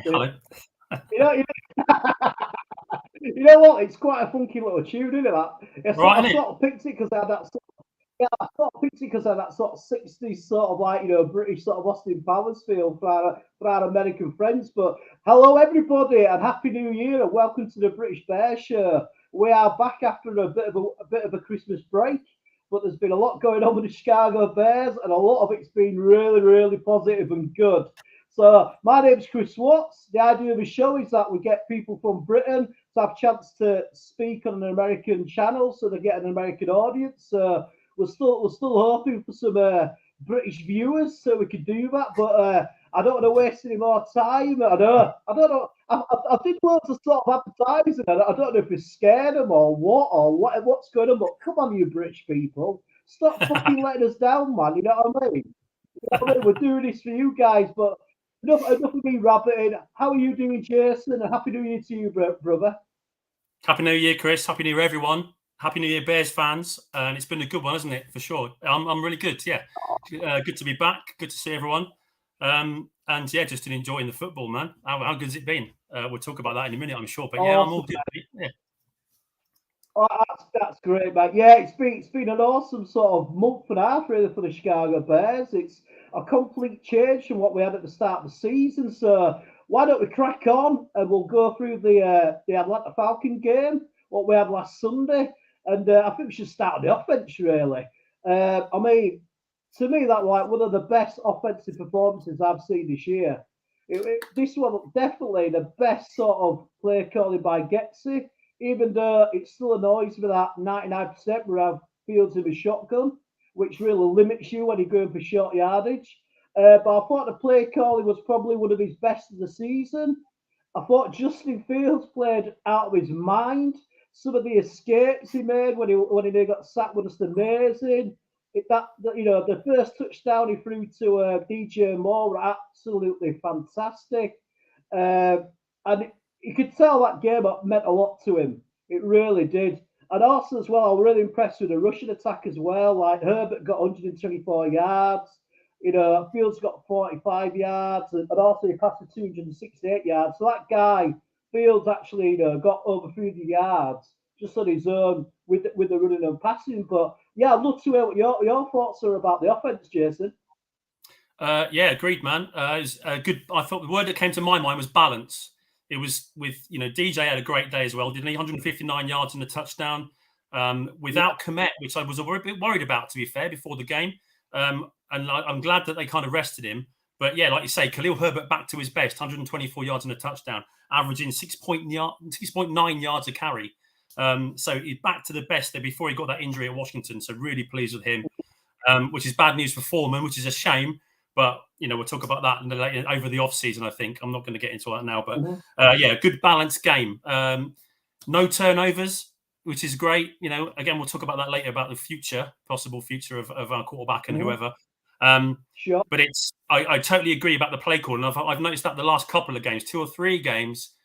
Hello. You know what? It's quite a funky little tune, isn't it? I sort of picked it because I had that. I sort of picked it because I had that sort of 60s sort of like, British sort of Austin Powers feel for our American friends. But hello, everybody, and Happy New Year, and welcome to the British Bears Show. We are back after a bit of a Christmas break, but there's been a lot going on with the Chicago Bears, and a lot of it's been really, really positive and good. So my name's Chris Watts. The idea of the show is that we get people from Britain to have a chance to speak on an American channel, so they get an American audience. We're still hoping for some British viewers, so we can do that. But I don't want to waste any more time. I don't know. I did loads of sort of advertising. I don't know if it's scared them or what's going on. But come on, you British people, stop fucking letting us down, man. You know what I mean? We're doing this for you guys, but. Enough of me rabbiting. How are you doing, Jason? And Happy New Year to you, brother. Happy New Year, Chris. Happy New Year, everyone. Happy New Year, Bears fans. And it's been a good one, hasn't it? For sure. I'm really good. Yeah. Good to be back. Good to see everyone. And yeah, just enjoying the football, man. How good has it been? We'll talk about that in a minute, I'm sure. But yeah, I'm all good. Yeah. Oh, that's great, mate. Yeah, it's been an awesome sort of month and a half really for the Chicago Bears. It's a complete change from what we had at the start of the season. So why don't we crack on and we'll go through the Atlanta Falcons game, what we had last Sunday, and I think we should start on the offense really. I mean, to me, that like one of the best offensive performances I've seen this year. This one definitely the best sort of play calling by Getsy. Even though it still annoys me that 99% we have Fields in a shotgun, which really limits you when you're going for short yardage. But I thought the play calling was probably one of his best of the season. I thought Justin Fields played out of his mind. Some of the escapes he made when he got sacked was just amazing. The first touchdown he threw to DJ Moore were absolutely fantastic. And you could tell that game meant a lot to him. It really did. And also, as well, I was really impressed with the rushing attack as well. Like Herbert got 124 yards. Fields got 45 yards. And also he passed for 268 yards. So that guy, Fields, actually got over 300 yards just on his own with the running and passing. But yeah, I'd love to hear what your thoughts are about the offense, Jason. Yeah, agreed, man. It was good. I thought the word that came to my mind was balance. It was with, DJ had a great day as well, didn't he? 159 yards and a touchdown without Komet, which I was a bit worried about, to be fair, before the game. And I'm glad that they kind of rested him. But yeah, like you say, Khalil Herbert back to his best, 124 yards and a touchdown, averaging 6.9 yards a carry. So he's back to the best there before he got that injury at Washington. So really pleased with him, which is bad news for Foreman, which is a shame. But, we'll talk about that over the offseason, I think. I'm not going to get into that now. But, yeah, good balanced game. No turnovers, which is great. Again, we'll talk about that later, about the possible future of our quarterback and whoever. Sure. But I totally agree about the play call. And I've noticed that the last couple of games, 2 or 3 games,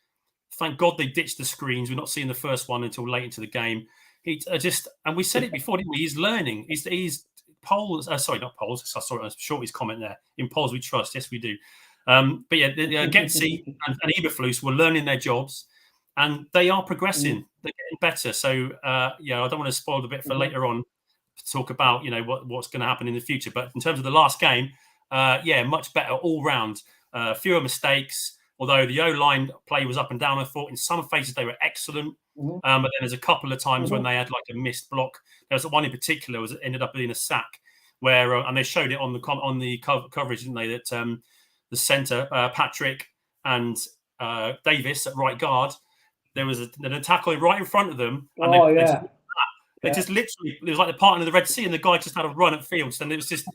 thank God they ditched the screens. We're not seeing the first one until late into the game. And we said it before, didn't we? He's learning. He's polls, sorry, not polls. I saw Shorty's comment there. In polls, we trust. Yes, we do. But yeah, Getsy and Eberflus were learning their jobs, and they are progressing. They're getting better. So, I don't want to spoil the bit for later on to talk about, what's going to happen in the future. But in terms of the last game, much better all round. Fewer mistakes. Although the O-line play was up and down, I thought in some phases they were excellent. Mm-hmm. But then there's a couple of times when they had like a missed block. There was one in particular was ended up being a sack where, and they showed it on the coverage, didn't they? That the centre Patrick and Davis at right guard, there was an tackle right in front of them, and they just literally, it was like the parting of the Red Sea, and the guy just had a run at fields, and it was just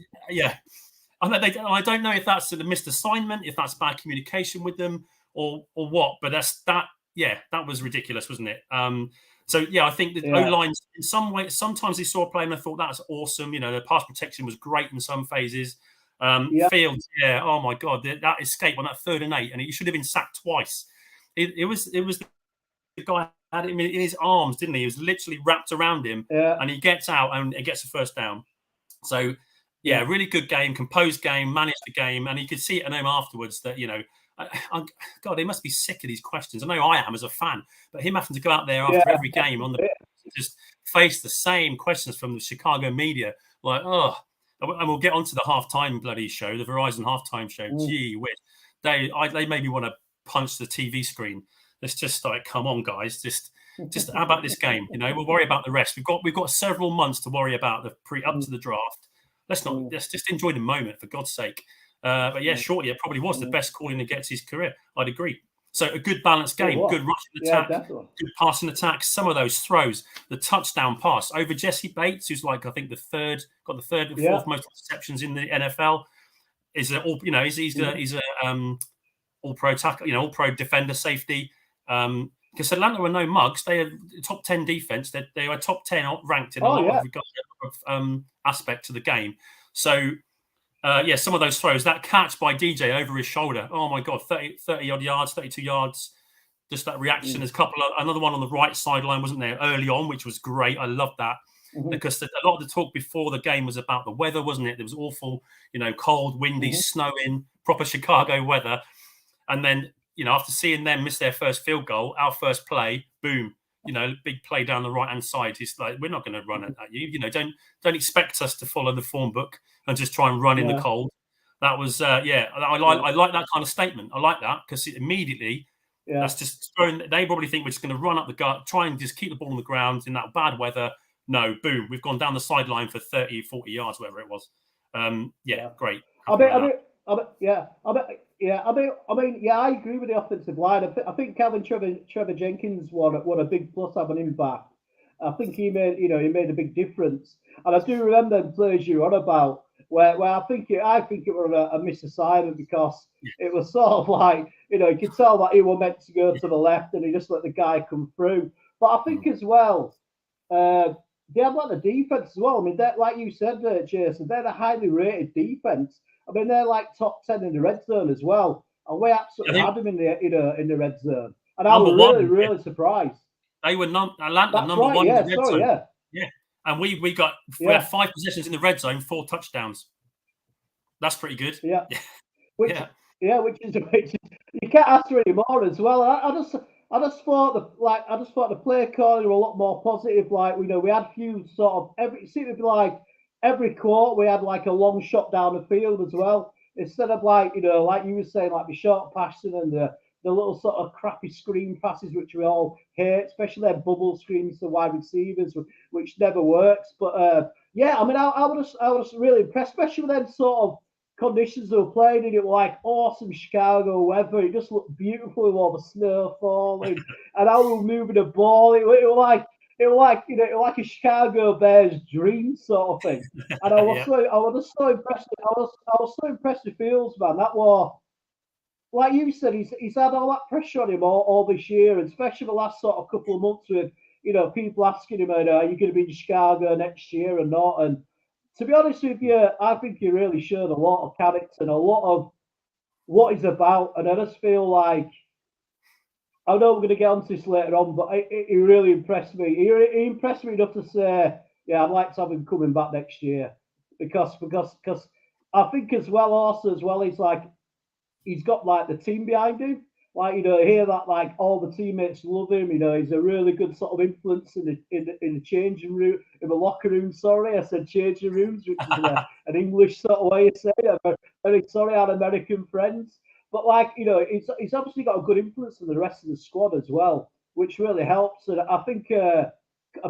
I don't know if that's a missed assignment, if that's bad communication with them, or what. But that was ridiculous, wasn't it? I think the O-lines in some way, sometimes they saw a play and I thought that's awesome. The pass protection was great in some phases. Fields, oh my God, that escape on that 3rd and 8, and he should have been sacked twice. It was the guy had him in his arms, didn't he? He was literally wrapped around him, and he gets out and it gets a first down. So really good game, composed game, managed the game, and you could see it at home afterwards that God, they must be sick of these questions. I know I am as a fan, but him having to go out there after every game on the just face the same questions from the Chicago media, like, oh, and we'll get onto the halftime bloody show, the Verizon halftime show. Gee whiz, they made me want to punch the TV screen. Let's just like, come on, guys, just how about this game? We'll worry about the rest. We've got several months to worry about up to the draft. Let's just enjoy the moment, for God's sake. But shortly, it probably was the best calling to get to his career. I'd agree. So a good balanced game, good rushing attack, good passing attack. Some of those throws, the touchdown pass over Jesse Bates, who's like I think the third and fourth most receptions in the NFL, is he's a all pro tackle, all pro defender, safety. Because Atlanta were no mugs. They are top 10 defense. They were top 10 ranked in a lot of aspect to the game. So. Some of those throws, that catch by DJ over his shoulder. Oh my God, 30 odd yards, 32 yards. Just that reaction. There's another one on the right sideline, wasn't there, early on, which was great. I loved that because a lot of the talk before the game was about the weather, wasn't it? It was awful, cold, windy, snowing, proper Chicago weather. And then, after seeing them miss their first field goal, our first play, boom, big play down the right-hand side. It's like, we're not going to run at you. Don't expect us to follow the form book and just try and run in the cold. That was, I like that kind of statement. I like that because immediately that's just throwing. They probably think we're just going to run up the gut, try and just keep the ball on the ground in that bad weather. No, boom, we've gone down the sideline for 30, 40 yards, whatever it was. Great. I agree with the offensive line. I think Calvin Trevor Jenkins won a big plus having him back. I think he made a big difference. And I do remember the plays you're on about where I think it was a misassignment because it was sort of like, you could tell that he was meant to go to the left and he just let the guy come through. But I think as well, they have like the defense as well. I mean, like you said, Jason, they're a highly rated defense. I mean, they're like top 10 in the red zone as well. And we absolutely had them in the red zone. And I was really surprised. They were Atlanta number one in the red zone. Yeah. And we had 5 possessions in the red zone, 4 touchdowns. That's pretty good. Yeah. Which is you can't ask for any more as well. I just thought the play calling were a lot more positive. Like, we had few sort of it seemed to be like every quarter we had like a long shot down the field as well. Instead of like you were saying, like the short passing and the little sort of crappy screen passes, which we all hate, especially their bubble screens to wide receivers, which never works. But I was really impressed, especially with them sort of conditions they were playing in. It was like awesome Chicago weather. It just looked beautiful with all the snow falling and how we were moving the ball. It was like a Chicago Bears dream sort of thing. And I was so impressed. I was so impressed with Fields, man. That was. Like you said, he's had all that pressure on him all this year, and especially the last sort of couple of months with, people asking him, are you going to be in Chicago next year or not? And to be honest with you, I think he really showed a lot of character and a lot of what he's about. And I just feel like, I know we're going to get onto this later on, but he really impressed me. He impressed me enough to say, yeah, I'd like to have him coming back next year. Because I think as well, he's like, he's got like the team behind him. Like, hear that like all the teammates love him. He's a really good sort of influence in the changing room, in the locker room. Sorry, I said changing rooms, which is an English sort of way of saying it. I'm very sorry, I had American friends. But like he's obviously got a good influence on the rest of the squad as well, which really helps. And I think a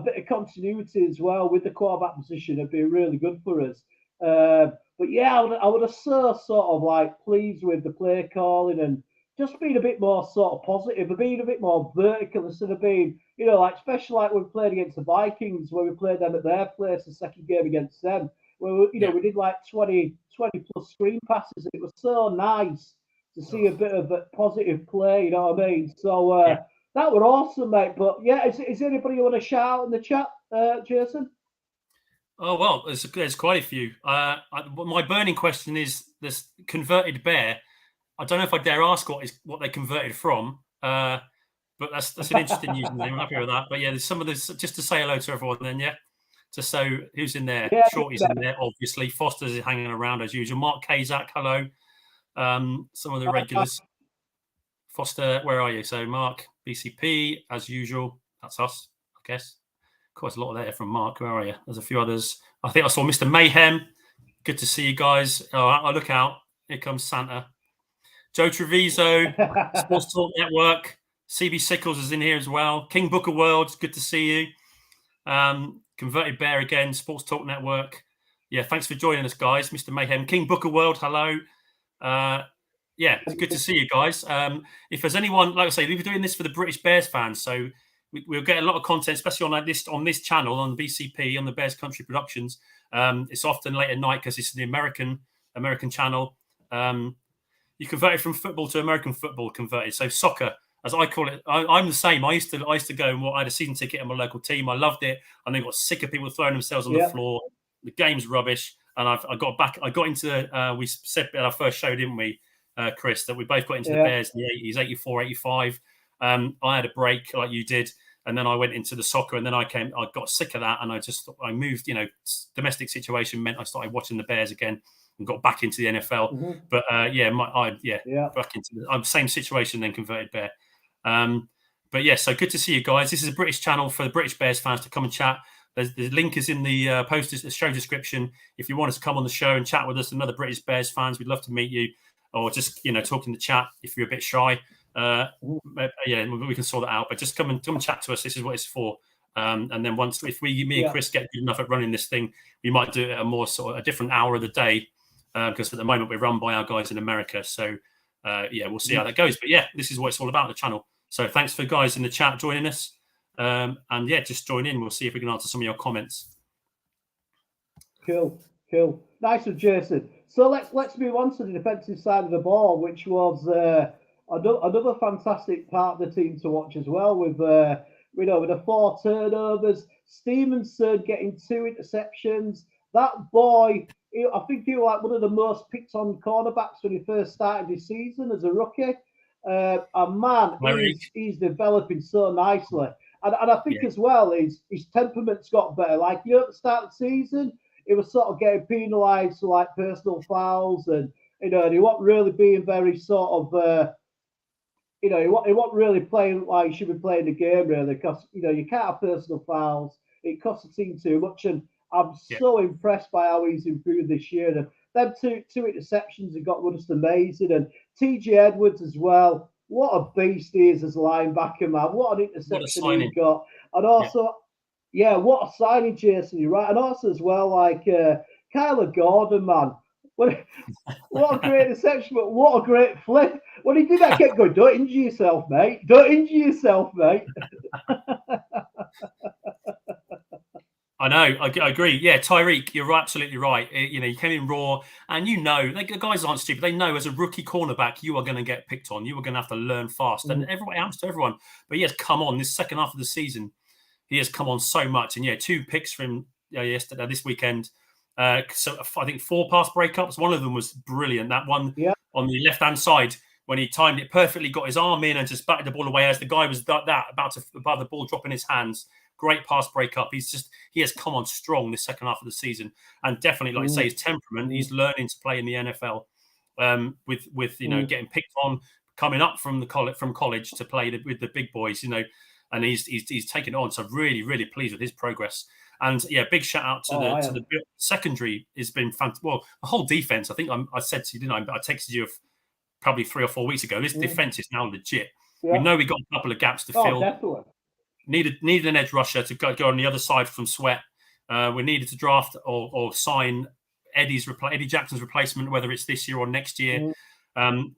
bit of continuity as well with the quarterback position would be really good for us. But yeah, I would have sort of like pleased with the play calling and just being a bit more sort of positive, and being a bit more vertical instead of being, like especially like when we played against the Vikings, when we played them at their place, the second game against them, where we did like 20 plus screen passes. It was so nice to see a bit of a positive play, you know what I mean? So that were awesome, mate. But yeah, is anybody you want to shout out in the chat, Jason? Oh, well, there's quite a few. My burning question is this converted bear. I don't know if I dare ask what they converted from, but that's an interesting username. I'm happy with that. But yeah, there's some of this just to say hello to everyone. Then just so who's in there? Yeah, Shorty's in there, obviously. Foster's hanging around as usual. Mark Kazak, hello. Some of the regulars. Foster, where are you? So Mark, BCP, as usual. That's us, I guess. Quite a lot there from Mark. Where are you? There's a few others. I think I saw Mr. Mayhem. Good to see you guys. Oh, I look out. Here comes Santa. Joe Treviso, Sports Talk Network. CB Sickles is in here as well. King Booker World, good to see you. Converted Bear again, Sports Talk Network. Yeah, thanks for joining us, guys. Mr. Mayhem. King Booker World, hello. Yeah, it's good to see you guys. If there's anyone, like I say, we're doing this for the British Bears fans, so we'll get a lot of content, especially on this channel, on the BCP, on the Bears Country Productions. It's often late at night because it's the American channel. You converted from football to American football, converted. So soccer, as I call it, I'm the same. I used to go and I had a season ticket at my local team. I loved it, and then got sick of people throwing themselves on the floor. The game's rubbish, and I got back. I got into. We said at our first show, didn't we, Chris, that we both got into the Bears in the 80s, 84, 85. I had a break like you did, and then I went into the soccer, and then I got sick of that, and I moved. Domestic situation meant I started watching the Bears again and got back into the NFL. Mm-hmm. But back into the same situation, then converted Bear. But yeah, so good to see you guys. This is a British channel for the British Bears fans to come and chat. The link is in the the show description. If you want us to come on the show and chat with us and other British Bears fans, we'd love to meet you, or just talk in the chat if you're a bit shy. We can sort that out. But just come and chat to us. This is what it's for. And then if me and Chris get good enough at running this thing, we might do it at a different hour of the day. Because at the moment we're run by our guys in America. So, we'll see how that goes. But yeah, this is what it's all about, the channel. So thanks for guys in the chat joining us. Just join in. We'll see if we can answer some of your comments. Cool. Nice of Jason. So let's move on to the defensive side of the ball, which was another fantastic part of the team to watch as well. With the 4 turnovers, Stevenson getting 2 interceptions. That boy, I think he was like one of the most picked on cornerbacks when he first started this season as a rookie. And man, he's developing so nicely. And I think as well, his temperament's got better. Like, at the start of the season, he was sort of getting penalised for like personal fouls, and and he wasn't really being very sort of he wasn't really playing like he should be playing the game, really, because you can't have personal fouls. It costs the team too much, and I'm so impressed by how he's improved this year. And them two interceptions have got just amazing. And TJ Edwards as well. What a beast he is as a linebacker, man. What an interception he got. And also, what a signing, Jason, you're right. And also as well, like Kyler Gordon, man. What a great interception, but what a great flip. When he did that, I kept going, don't injure yourself, mate. Don't injure yourself, mate. I know. I agree. Yeah, Tyreek, you're absolutely right. You came in raw, and the guys aren't stupid. They know as a rookie cornerback, you are going to get picked on. You are going to have to learn fast, and everyone happens to everyone. But he has come on this second half of the season. He has come on so much, and 2 picks from this weekend. So I think 4 pass breakups. One of them was brilliant. That one on the left-hand side when he timed it perfectly, got his arm in and just batted the ball away as the guy was about the ball dropping his hands. Great pass breakup. He has come on strong this second half of the season, and definitely, like you say, his temperament. He's learning to play in the NFL with getting picked on, coming up from college to play with the big boys. And he's taken it on. So really, really pleased with his progress. And big shout out to the secondary. Has been fantastic. Well, the whole defense. I think I said to you, didn't I? I texted you probably 3 or 4 weeks ago. This defense is now legit. Yeah. We know we got a couple of gaps to fill. Definitely. Needed an edge rusher to go on the other side from Sweat. We needed to draft or sign Eddie Jackson's replacement, whether it's this year or next year.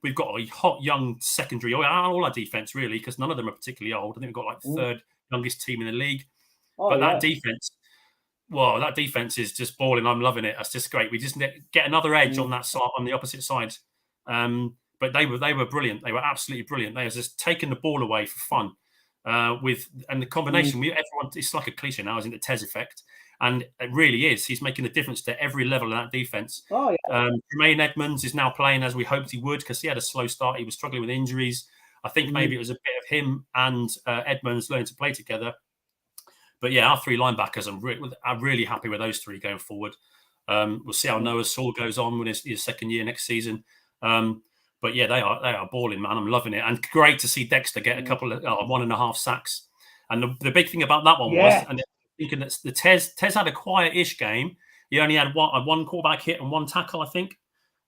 We've got a hot young secondary, all our defense really, because none of them are particularly old. I think we've got like the third youngest team in the league. That defense is just balling. I'm loving it. That's just great. We just get another edge on that side, on the opposite side. But they were brilliant. They were absolutely brilliant. They were just taking the ball away for fun. And the combination, everyone, it's like a cliche now, isn't it? The Tez effect. And it really is. He's making a difference to every level of that defense. Jermaine Edmonds is now playing as we hoped he would, because he had a slow start. He was struggling with injuries. I think maybe it was a bit of him and Edmonds learning to play together. But yeah, our three linebackers, I'm really happy with those three going forward. We'll see how Noah Saul goes on with his second year next season. But yeah, they are balling, man. I'm loving it. And great to see Dexter get a couple of 1.5 sacks. And the big thing about that one was, and thinking that the Tez had a quiet-ish game. He only had one quarterback hit and one tackle, I think.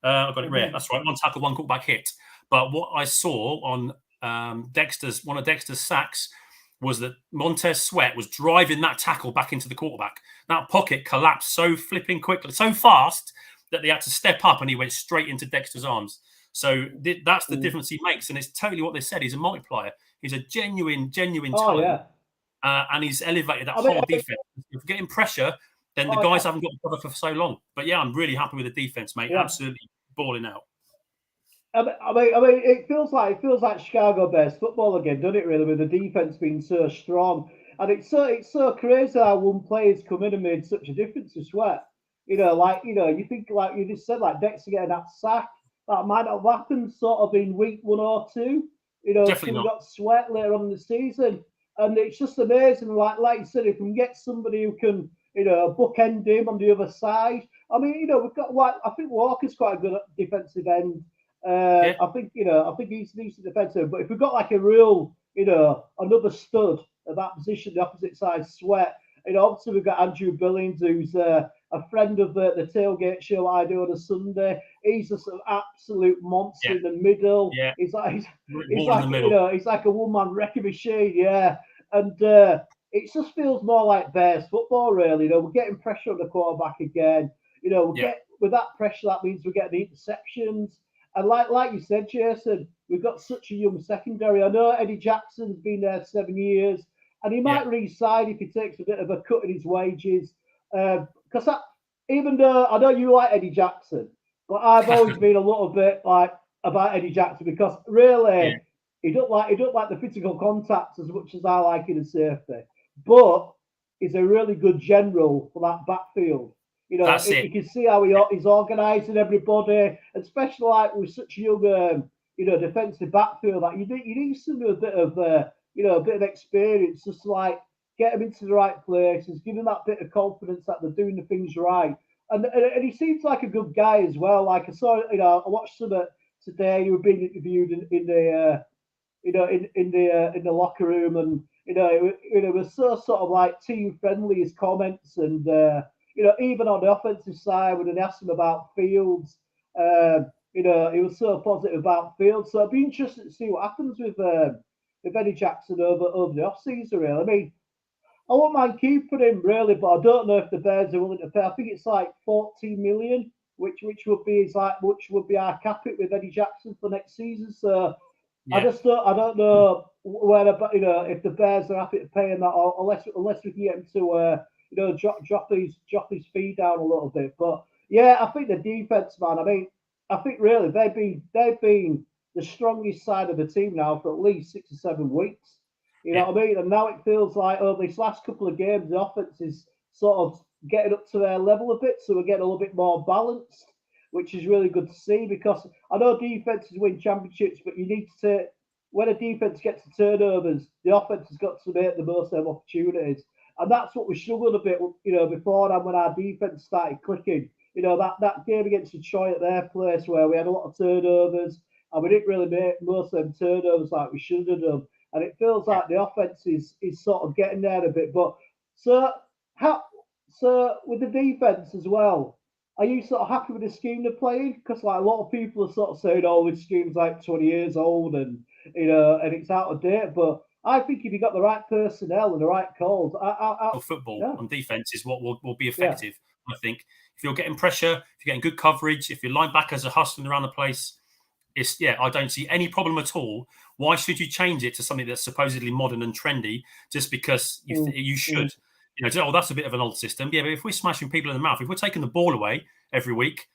I got it right. That's right. One tackle, one quarterback hit. But what I saw on one of Dexter's sacks was that Montez Sweat was driving that tackle back into the quarterback. That pocket collapsed so flipping quickly, so fast that they had to step up, and he went straight into Dexter's arms. So that's the difference he makes, and it's totally what they said. He's a multiplier. He's a genuine talent, and he's elevated that whole defense. If we're getting pressure, then the guys haven't got to cover for so long. But yeah, I'm really happy with the defense, mate. Absolutely balling out. I mean, it feels like Chicago Bears football again, doesn't it? Really, with the defense being so strong, and it's so crazy how one player's come in and made such a difference to Sweat. You think, like you just said, like Dexter getting that sack, that might not have happened sort of in week 1 or 2. Definitely we got Sweat later on in the season, and it's just amazing. Like you said, if we can get somebody who can, bookend him on the other side. I mean, we've got I think Walker's quite a good defensive end. I think he's decent defensive, but if we've got like a real, another stud at that position, the opposite side, Sweat. Obviously we've got Andrew Billings, who's a friend of the tailgate show I do on a Sunday. He's just an absolute monster in the middle. Yeah. He's like a one-man wrecking machine. Yeah, and it just feels more like Bears football, really. We're getting pressure on the quarterback again. With that pressure, that means we're getting the interceptions. And like you said, Jason, we've got such a young secondary. I know Eddie Jackson's been there 7 years, and he might re-sign if he takes a bit of a cut in his wages. Because even though I know you like Eddie Jackson, but I've always been a little bit like about Eddie Jackson, because really he don't like the physical contact as much as I like in a safety. But he's a really good general for that backfield. You can see how he's organising everybody, especially like with such a young, defensive backfield. Like you need some a bit of, a bit of experience, just to, like, get them into the right places, give them that bit of confidence that they're doing the things right. And he seems like a good guy as well. Like I saw, I watched some today. You were being interviewed in the locker room, and it was so sort of like team friendly, his comments, and even on the offensive side, when they asked him about Fields, he was so positive about Fields. So it'd be interesting to see what happens with Eddie Jackson over the offseason, really. I mean, I won't mind keeping him, really, but I don't know if the Bears are willing to pay. I think it's like 14 million, which would be our cap it with Eddie Jackson for next season. So I don't know whether, if the Bears are happy to pay him that, or unless we can get him to drop his fee down a little bit. But yeah, I think the defense, man. I mean, I think really they've been the strongest side of the team now for at least 6 or 7 weeks. You know what I mean? And now it feels like over these last couple of games, the offense is sort of getting up to their level a bit, so we're getting a little bit more balanced, which is really good to see, because I know defenses win championships, but you need to, when a defense gets to turnovers, the offense has got to make the most of them opportunities. And that's what we struggled a bit, before that, when our defense started clicking. That game against Detroit at their place, where we had a lot of turnovers, and we didn't really make most of them turnovers like we should have done. And it feels like the offense is sort of getting there a bit. But so with the defense as well, are you sort of happy with the scheme they're playing? Because like a lot of people are sort of saying, "Oh, this scheme's like 20 years old and and it's out of date." But I think if you got the right personnel and the right calls, football yeah, on defense is what will be yeah, effective. I think if you're getting pressure, if you're getting good coverage, if your linebackers are hustling around the place, I don't see any problem at all. Why should you change it to something that's supposedly modern and trendy just because you should? That's a bit of an old system. Yeah, but if we're smashing people in the mouth, if we're taking the ball away every week,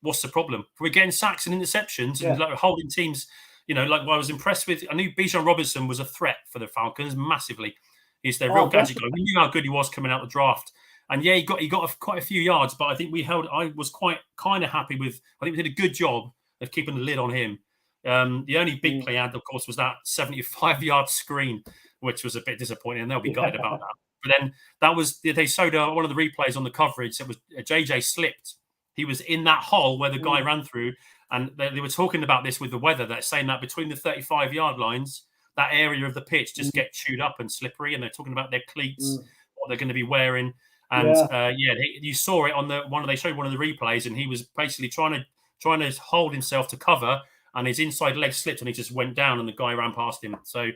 what's the problem? If we're getting sacks and interceptions and like holding teams, like what I was impressed with. I knew Bijan Robinson was a threat for the Falcons massively. He's their real gadget guy. We knew how good he was coming out the draft. And yeah, he got quite a few yards, but I think I was quite kind of happy with. I think we did a good job of keeping the lid on him. The only big play had, of course, was that 75-yard screen, which was a bit disappointing, and they'll be gutted about that. But then they showed one of the replays on the coverage. It was JJ slipped. He was in that hole where the guy ran through, and they were talking about this with the weather. They're saying that between the 35-yard lines, that area of the pitch just get chewed up and slippery, and they're talking about their cleats, what they're going to be wearing. And you saw it on they showed one of the replays, and he was basically trying to hold himself to cover, and his inside leg slipped, and he just went down, and the guy ran past him. So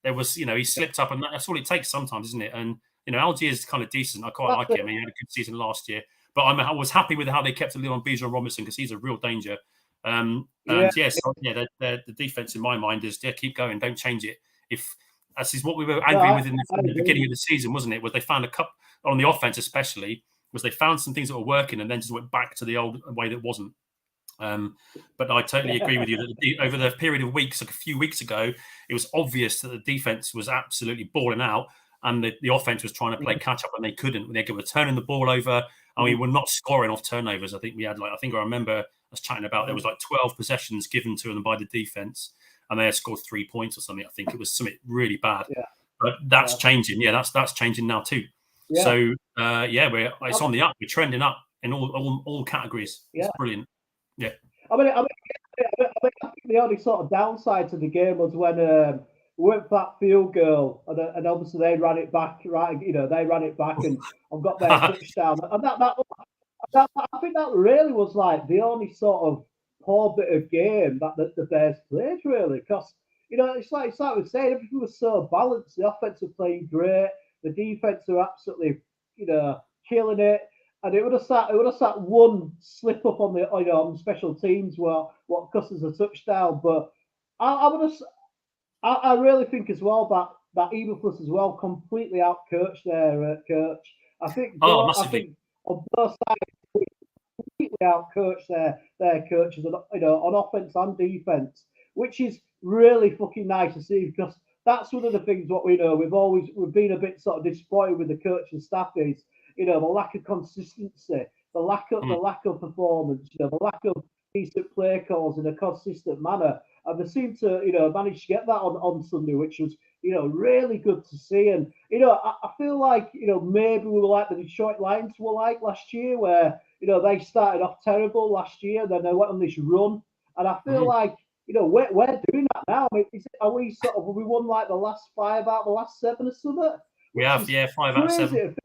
there was, he slipped up, and that's all it takes sometimes, isn't it? And Algier is kind of decent. I quite like him. He had a good season last year, but I was happy with how they kept a lid on Bijan Robinson because he's a real danger. The defense in my mind is keep going, don't change it. If this is what we were angry with in the beginning of the season, wasn't it? Was they found a couple on the offense, especially, was they found some things that were working and then just went back to the old way that wasn't. But I totally agree with you that over the period of weeks, like a few weeks ago, it was obvious that the defense was absolutely balling out, and the offense was trying to play catch up, and they couldn't. They were turning the ball over, and we were not scoring off turnovers. I think we had I remember us chatting about there was 12 possessions given to them by the defense, and they had scored 3 points or something. I think it was something really bad. Yeah. But that's changing. Yeah, that's changing now too. Yeah. So it's on the up. We're trending up in all categories. It's brilliant. Yeah. I think the only sort of downside to the game was when we went for that field goal, and obviously they ran it back, right? They ran it back and got their touchdown, and I think that really was like the only sort of poor bit of game that the Bears played, really, because it's like we saying, everything was so balanced. The offense was playing great, the defense were absolutely killing it. And it would have sat one slip up on on special teams what cost us a touchdown. But I really think as well that Eagles as well completely outcoached their coach. I think on both sides completely outcoached their coaches on offense and defense, which is really fucking nice to see, because that's one of the things what we know. We've been a bit sort of disappointed with the coaching staff is the lack of consistency, the lack of performance, the lack of decent play calls in a consistent manner. And they seem to, manage to get that on Sunday, which was, really good to see. And, I feel like, maybe we were like the Detroit Lions were like last year, where, they started off terrible last year, then they went on this run. And I feel like, we're doing that now. I mean, have we won like the last 5 out of the last 7 or something? We have, 5 out of 7.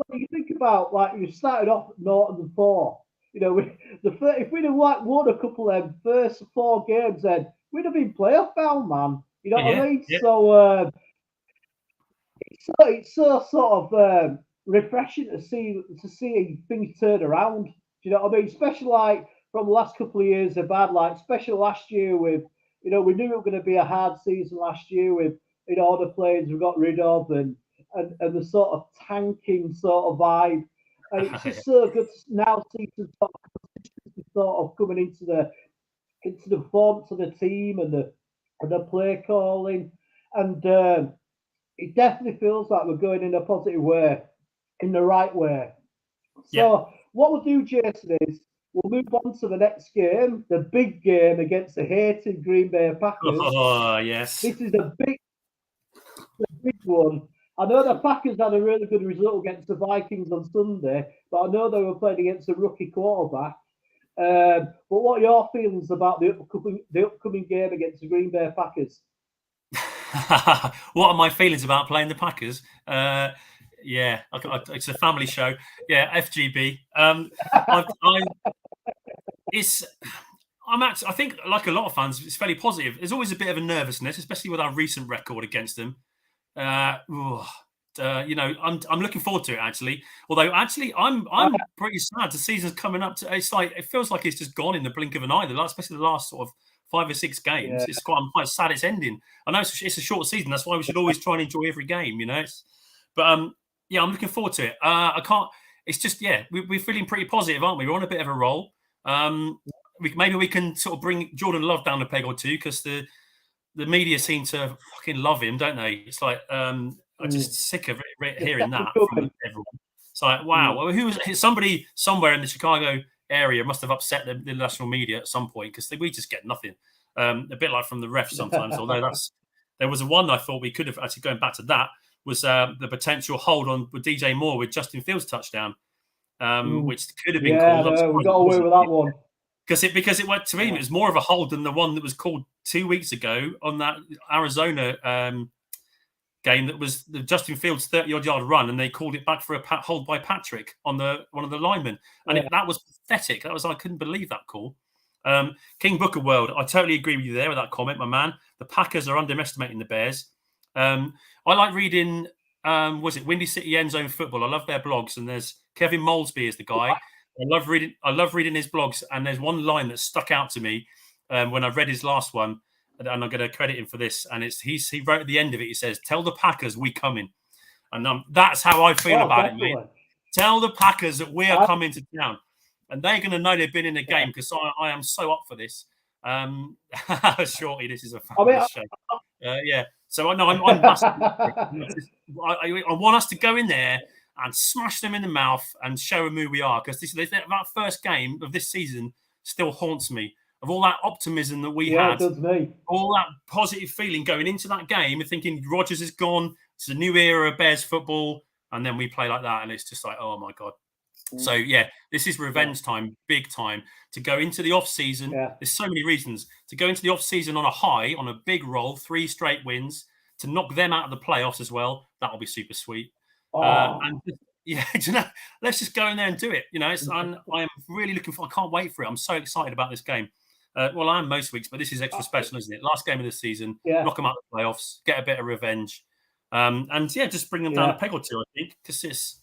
When you think about, like, you started off 0-4, if we'd have won a couple of them first 4 games, then we'd have been playoff bound, man. You know what I mean? Yeah. So it's so sort of refreshing to see things turn around. Do you know what I mean? Especially like from the last couple of years they've had, like, especially last year with, we knew it was going to be a hard season last year with, all the players we got rid of and the sort of tanking sort of vibe. And it's just so good to now see some sort of coming into the performance of the team and the play calling. And it definitely feels like we're going in a positive way, in the right way. So what we'll do, Jason, is we'll move on to the next game, the big game against the hated Green Bay Packers. Oh, yes. This is a big one. I know the Packers had a really good result against the Vikings on Sunday, but I know they were playing against a rookie quarterback. But what are your feelings about the upcoming game against the Green Bay Packers? What are my feelings about playing the Packers? Yeah, it's a family show. Yeah, FGB. I think, like a lot of fans, it's fairly positive. There's always a bit of a nervousness, especially with our recent record against them. I'm looking forward to it, actually. Although, actually, I'm pretty sad. The season's coming up. It feels like it's just gone in the blink of an eye. Especially the last sort of 5 or 6 games. Yeah. I'm quite sad it's ending. I know it's a short season. That's why we should always try and enjoy every game. I'm looking forward to it. I can't. It's just we're feeling pretty positive, aren't we? We're on a bit of a roll. Maybe we can sort of bring Jordan Love down a peg or two, because the media seem to fucking love him, don't they? It's like I'm just sick of hearing that from everyone. It's like, wow, well, somebody somewhere in the Chicago area must have upset the national media at some point, because we just get nothing. A bit like from the refs sometimes. Although there was one I thought we could have actually, going back to that, was the potential hold on with DJ Moore with Justin Fields' touchdown, which could have been called. Yeah, we got away with that one. Because it went to me, it was more of a hold than the one that was called 2 weeks ago on that Arizona game. That was the Justin Fields 30-odd yard run, and they called it back for a hold by Patrick on one of the linemen, and that was pathetic. I couldn't believe that call. King Booker World, I totally agree with you there with that comment, my man. The Packers are underestimating the Bears. I like reading. Was it Windy City End Zone Football? I love their blogs, and there's Kevin Molesby is the guy. I love reading his blogs, and there's one line that stuck out to me when I read his last one, and I'm going to credit him for this. And he wrote at the end of it, he says, "Tell the Packers we coming," and that's how I feel about it, mate. Tell the Packers that we are coming to town, and they're going to know they've been in the game, because I am so up for this. Shorty, this is a fabulous show. So I know I'm massive. I want us to go in there and smash them in the mouth and show them who we are, because that first game of this season still haunts me, of all that optimism that we had, all that positive feeling going into that game and thinking Rodgers is gone, it's a new era of Bears football, and then we play like that, and it's just like, oh my God. So this is revenge time, big time, to go into the off season. There's so many reasons to go into the off season on a high, on a big roll, 3 straight wins, to knock them out of the playoffs as well. That'll be super sweet. Let's just go in there and do it. I am really looking for. I can't wait for it. I'm so excited about this game. Well, I am most weeks, but this is extra special, isn't it? Last game of the season, knock them out of the playoffs, get a bit of revenge, just bring them down a peg or two. I think, because it's,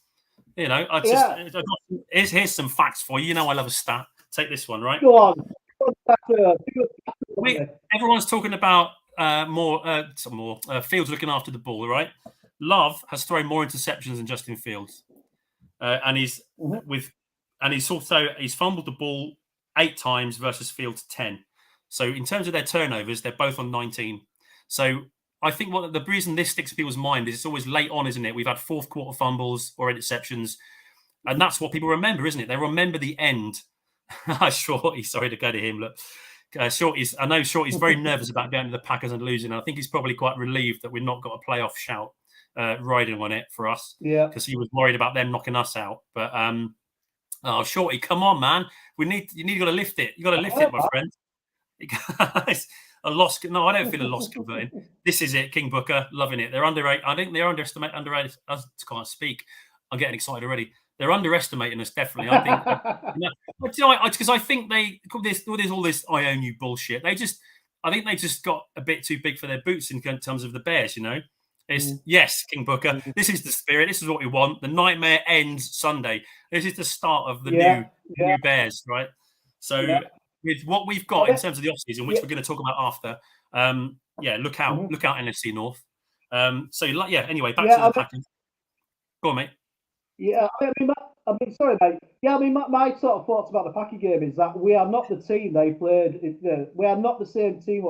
here's some facts for you. I love a stat. Take this one, right? Go on. Everyone's talking about Fields looking after the ball, right? Love has thrown more interceptions than Justin Fields, and he's fumbled the ball 8 times versus Fields 10. So in terms of their turnovers, they're both on 19. So I think the reason this sticks in people's mind is it's always late on, isn't it? We've had fourth quarter fumbles or interceptions, and that's what people remember, isn't it? They remember the end. Shorty, sorry to go to him. Look, Shorty's very nervous about going to the Packers and losing. I think he's probably quite relieved that we've not got a playoff shout riding on it for us, because he was worried about them knocking us out. But Shorty, come on, man, you got to lift it. You got to lift it, my friend. A loss? No, I don't feel a loss converting. This is it, King Booker, loving it. They're underrated. I think they're underrated. I can't speak. I'm getting excited already. They're underestimating us, definitely. I think, because I think they all this "I own you" bullshit. I think they just got a bit too big for their boots in terms of the Bears. It's yes, King Booker. This is the spirit. This is what we want. The nightmare ends Sunday. This is the start of the new Bears, right? So with what we've got in terms of the offseason, which we're going to talk about after, look out, NFC North. Anyway, back to the Packers. Go on, mate. Yeah, sorry, mate. Yeah, my sort of thoughts about the Packer game is that we are not the team they played. We are not the same team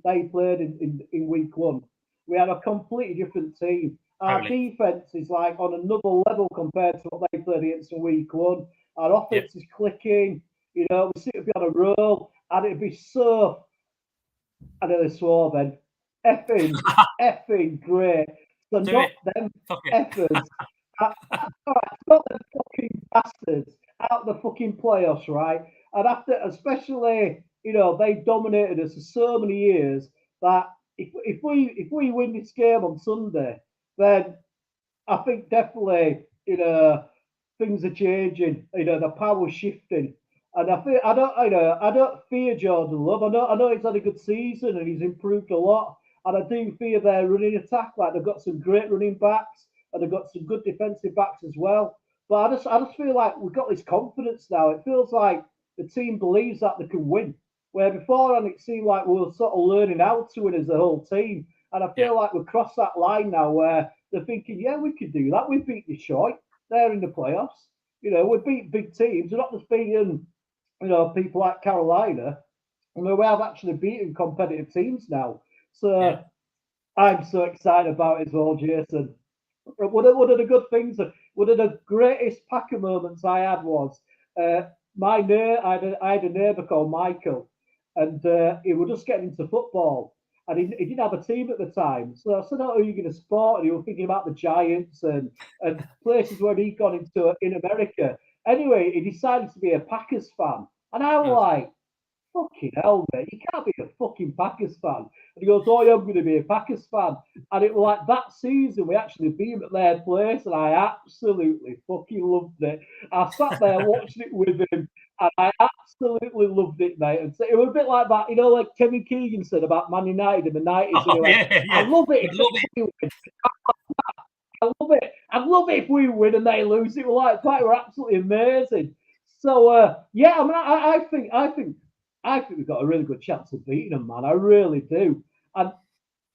they played in week 1. We are a completely different team. Our defense is like on another level compared to what they played against in week 1. Our offense is clicking. We seem to be on a roll, and it'd be so. I nearly swore then. Effing great. So not them effers. Not the fucking bastards out the fucking playoffs, right? And especially, they dominated us for so many years that if we win this game on Sunday, then I think definitely, things are changing. The power's shifting, and I don't fear Jordan Love. I know he's had a good season and he's improved a lot, and I do fear their running attack. Like they've got some great running backs and they've got some good defensive backs as well. But I just feel like we've got this confidence now. It feels like the team believes that they can win. Where beforehand it seemed like we were sort of learning how to win as a whole team. And I Yeah, feel like we've crossed that line now where they're thinking, yeah, we could do that. We beat Detroit. They're in the playoffs. We beat big teams. We're not just beating, people like Carolina. We have actually beaten competitive teams now. yeah. So I'm so excited about it as well, Jason. One of the good things, one of the greatest Packer moments I had was I had a neighbour called Michael, and he was just getting into football, and he didn't have a team at the time. So I said, "Oh, who are you going to support?" And he was thinking about the Giants and places where he'd gone into in America. Anyway, he decided to be a Packers fan, and I was Mm. like, fucking hell, mate. You can't be a fucking Packers fan. And he goes, oh, yeah, I'm going to be a Packers fan. And it was like that season, we actually beat them at their place, and I absolutely fucking loved it. I sat there watching it with him, and I absolutely loved it, mate. And so it was a bit like that, like Kevin Keegan said about Man United in the 90s when Oh he went, yeah, I yeah. love it Would love it. if we win. I love it. I love it if we win and they lose. It was like, we're absolutely amazing. So yeah, I mean, I think we've got a really good chance of beating them, man. I really do. And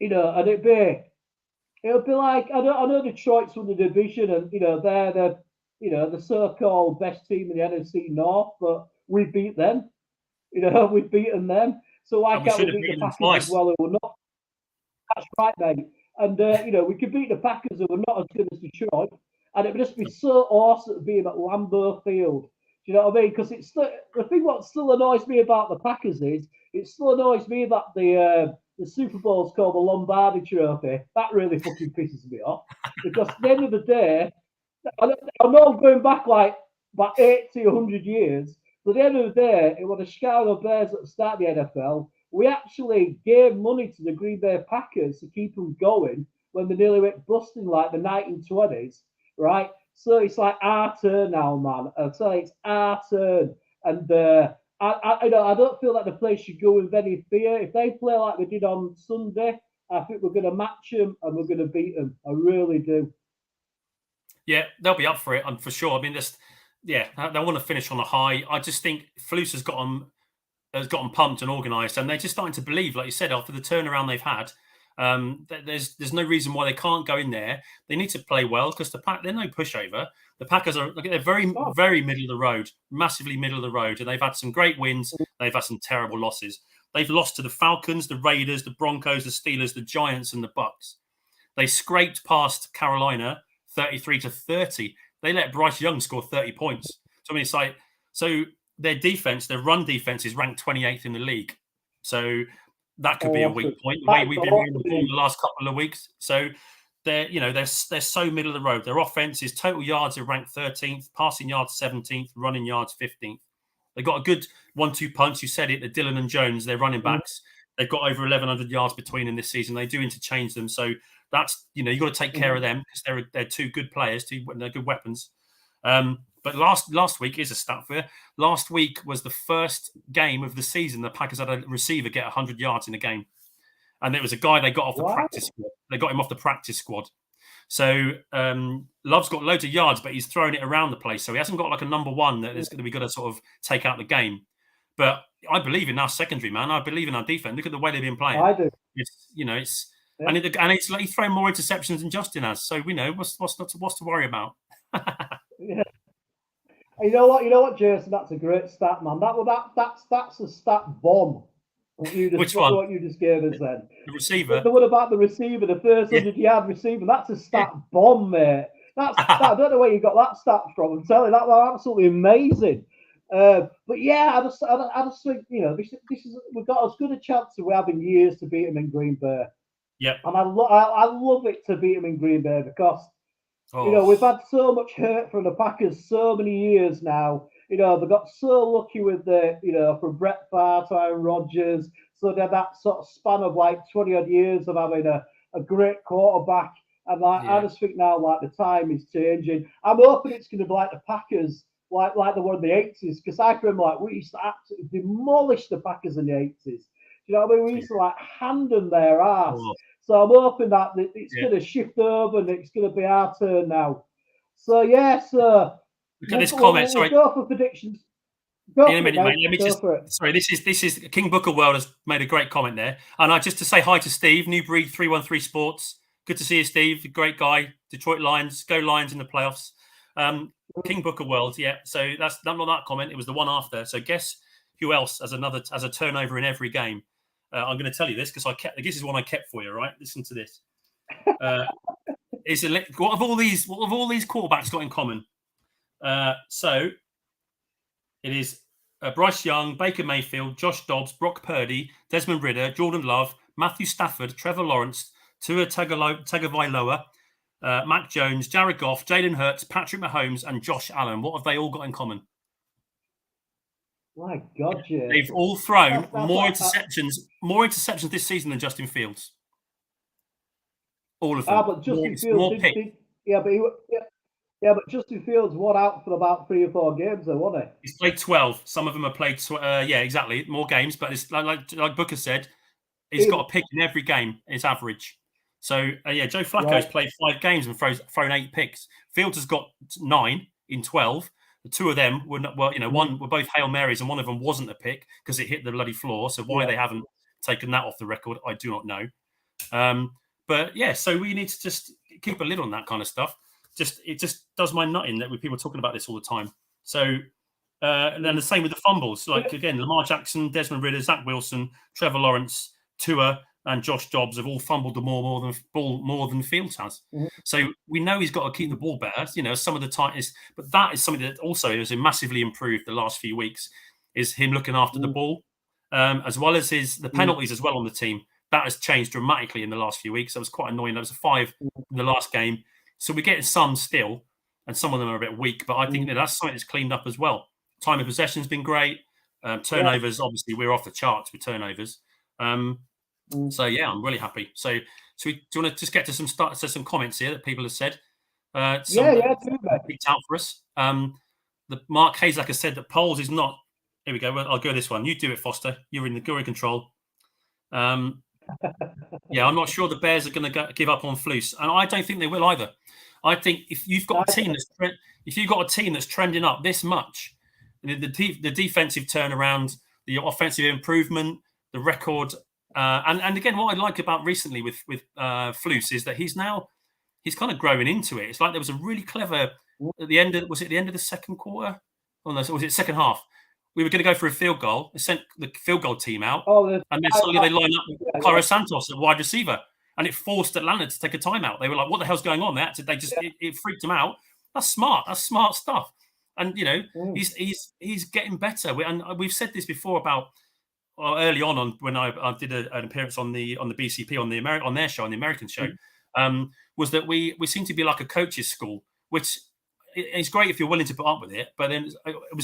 and it'll be like I know Detroit's won the division, and they're the so-called best team in the NFC North, but we beat them. We've beaten them. So why And we can't we should have beat the beaten them Packers as twice. well? Who are not. That's right, mate. And we could beat the Packers, who are not as good as Detroit, and it would just be so awesome being at Lambeau Field. Do you know what I mean? Because it's the thing. What still annoys me about the Packers is it still annoys me that the Super Bowl's called the Lombardi Trophy. That really fucking pisses me off. Because at the end of the day, I know I'm going back like about 80, 100 years, but at the end of the day, it was the Chicago Bears at the start of the NFL. We actually gave money to the Green Bay Packers to keep them going when they nearly went busting like the 1920s, right? So it's like our turn now, man. So it's our turn. And I don't feel like the place should go with any fear. If they play like they did on Sunday, I think we're going to match them and we're going to beat them. I really do. Yeah, they'll be up for it, for sure. I mean, they want to finish on a high. I just think Flus has got them pumped and organised, and they're just starting to believe, like you said, after the turnaround they've had. There's no reason why they can't go in there. They need to play well because they're no pushover. The Packers they're very very middle of the road, massively middle of the road, and they've had some great wins. They've had some terrible losses. They've lost to the Falcons, the Raiders, the Broncos, the Steelers, the Giants, and the Bucks. They scraped past Carolina 33-30. They let Bryce Young score 30 points. So I mean, it's like their run defense is ranked 28th in the league. So that could be a weak point. The way we've been running the ball the last couple of weeks. So they're so middle of the road. Their offense is total yards are ranked 13th, passing yards 17th, running yards 15th. They've got a good 1-2 punch. You said it, the Dillon and Jones, they're running backs. They've got over 1,100 yards between them this season. They do interchange them. So that's, you've got to take care of them because they're two good players, they're good weapons. But last week is a stat for you. Last week was the first game of the season the Packers had a receiver get 100 yards in a game. And there was a guy they got off the practice squad. They got him off the practice squad. So Love's got loads of yards, but he's throwing it around the place. So he hasn't got like a number one that is going to be going to sort of take out the game. But I believe in our secondary, man. I believe in our defense. Look at the way they've been playing. I do. And it's like he's throwing more interceptions than Justin has. So we know what's to worry about. Yeah. You know what, Jason? That's a great stat, man. That's a stat bomb. Which one? What you just gave us then. The receiver. The one about the receiver, the first 100-yard receiver. That's a stat bomb, mate. I don't know where you got that stat from. I'm telling you, that's absolutely amazing. But yeah, I just think this is we've got as good a chance as we have in years to beat them in Green Bay. Yeah, and I love it to beat them in Green Bay because we've had so much hurt from the Packers so many years now. They got so lucky with from Brett Favre to Aaron Rodgers. So they had that sort of span of like 20 odd years of having a great quarterback. And I just think now the time is changing. I'm hoping it's going to be like the Packers, like they were in the 80s, because I can remember we used to absolutely demolish the Packers in the 80s. Do you know what I mean? We used to hand them their ass. Oh. So I'm hoping that it's going to shift over and it's going to be our turn now. So yes, look at this comment. We'll go for predictions. In a minute, mate. Let me just. Sorry, this is King Booker World has made a great comment there, and just to say hi to Steve, New Breed 313 Sports. Good to see you, Steve. Great guy. Detroit Lions, go Lions in the playoffs. King Booker World, yeah. So that's not that comment. It was the one after. So guess who else has a turnover in every game? I'm going to tell you this because this is one I kept for you. Right, listen to this. What have all these quarterbacks got in common? So it is Bryce Young, Baker Mayfield, Josh Dobbs, Brock Purdy, Desmond Ridder, Jordan Love, Matthew Stafford, Trevor Lawrence, Tua Tagovailoa, Mac Jones, Jared Goff, Jalen Hurts, Patrick Mahomes, and Josh Allen. What have they all got in common? My God, yeah. They've all thrown more interceptions this season than Justin Fields. All of them. But Justin Fields but Justin Fields won out for about 3 or 4 games, though, wasn't he? He's played 12. Some of them have played, exactly, more games. But it's like Booker said, he's got a pick in every game. It's average. So Joe Flacco's played 5 games and thrown 8 picks. Fields has got 9 in 12. The 2 of them were one were both Hail Marys, and one of them wasn't a pick because it hit the bloody floor. So why they haven't taken that off the record, I do not know. So we need to just keep a lid on that kind of stuff. It just does my nut in that with people talking about this all the time. So and then the same with the fumbles. Like again, Lamar Jackson, Desmond Ridder, Zach Wilson, Trevor Lawrence, Tua, and Josh Dobbs have all fumbled the more than Fields has. Mm-hmm. So we know he's got to keep the ball better. Some of the tightest, but that is something that also has massively improved the last few weeks. Is him looking after the ball, as well as the penalties as well on the team. That has changed dramatically in the last few weeks. That was quite annoying. There was a 5 in the last game. So we're getting some still, and some of them are a bit weak. But I think that's something that's cleaned up as well. Time of possession has been great. Turnovers, obviously, we're off the charts with turnovers. So yeah, I'm really happy. So do you want to just get to some comments here that people have said? Picked out for us. The Mark Hazak has said that Poles is not. Here we go. Well, I'll go this one. You do it, Foster. You're in control. I'm not sure the Bears are going to give up on Flus, and I don't think they will either. I think if you've got a team that's trending up this much, the defensive turnaround, the offensive improvement, the record, and again, what I like about recently with Flus is that he's kind of growing into it. It's like there was a really clever at the end of the second quarter, or no, was it second half? We were going to go for a field goal. They sent the field goal team out, and then suddenly they line up with Cairo Santos at wide receiver, and it forced Atlanta to take a timeout. They were like, "What the hell's going on?" It freaked them out. That's smart. That's smart stuff. And he's getting better. And we've said this before about early on when I did an appearance on the BCP on their show, on the American show, was that we seem to be like a coach's school, which. It's great if you're willing to put up with it, but then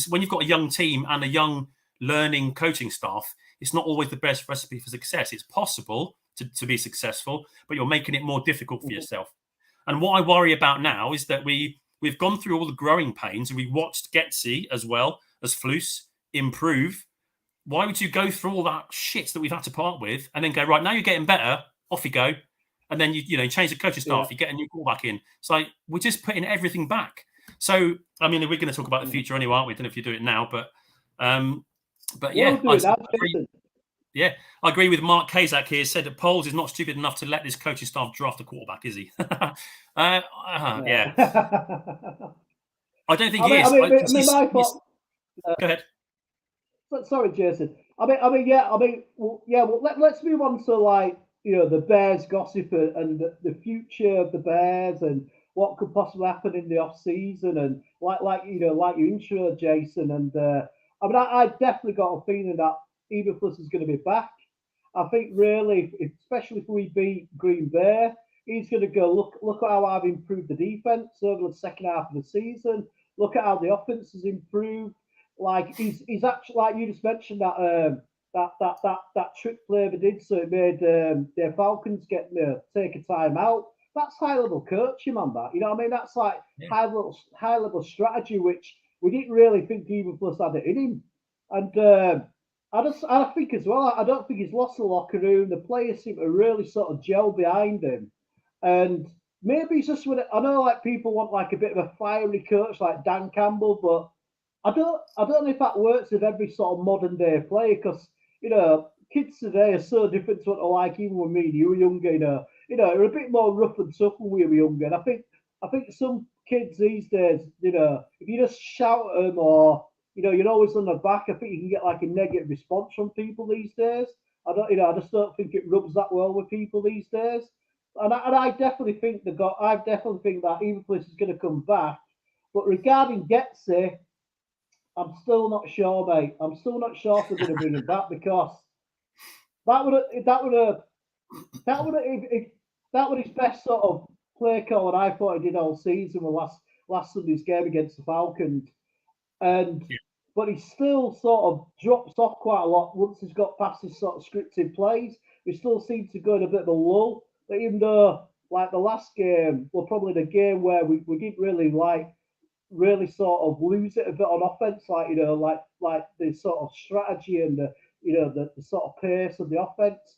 when you've got a young team and a young learning coaching staff, it's not always the best recipe for success. It's possible to be successful, but you're making it more difficult for yourself. And what I worry about now is that we've gone through all the growing pains, and we watched Getsy as well as Flus improve. Why would you go through all that shit that we've had to part with and then go, right, now you're getting better, off you go, and then you change the coaching staff, you get a new quarterback in. It's like we're just putting everything back. So, I mean, we're going to talk about the future anyway, aren't we? I don't know if you do it now, but yeah. I agree with Mark Kazak here. Said that Poles is not stupid enough to let this coaching staff draft a quarterback, is he? Yeah. I don't think he is. Go ahead. Sorry, Jason. Let's move on to the Bears gossip and the future of the Bears and what could possibly happen in the off season, and like you intro, Jason, and I definitely got a feeling that Eberflus is going to be back. I think really, especially if we beat Green Bay, he's going to go look at how I've improved the defense over the second half of the season. Look at how the offense has improved. Like he's actually, like you just mentioned, that trick play they did, so it made their Falcons take a time out. that's high level coaching, man. That, you know what I mean? That's like high level strategy, which we didn't really think even plus had it in him. And I think as well, I don't think he's lost the locker room. The players seem to really sort of gel behind him, and maybe it's just I know like people want like a bit of a fiery coach like Dan Campbell, but I don't know if that works with every sort of modern day player because kids today are so different to what they're like even when me and you were younger. They're a bit more rough and tough when we were younger. And I think some kids these days, if you just shout at them or you're always on the back, I think you can get like a negative response from people these days. I just don't think it rubs that well with people these days. And I definitely think I definitely think that even if this is going to come back. But regarding Getsy, I'm still not sure, mate. I'm still not sure if they're going to bring him back because that would his best sort of play call, and I thought he did all season with last Sunday's game against the Falcons, and but he still sort of drops off quite a lot once he's got past his sort of scripted plays. He still seems to go in a bit of a lull. But even though like the last game, well, probably the game where we didn't really sort of lose it a bit on offense, like like the sort of strategy and the sort of pace of the offense.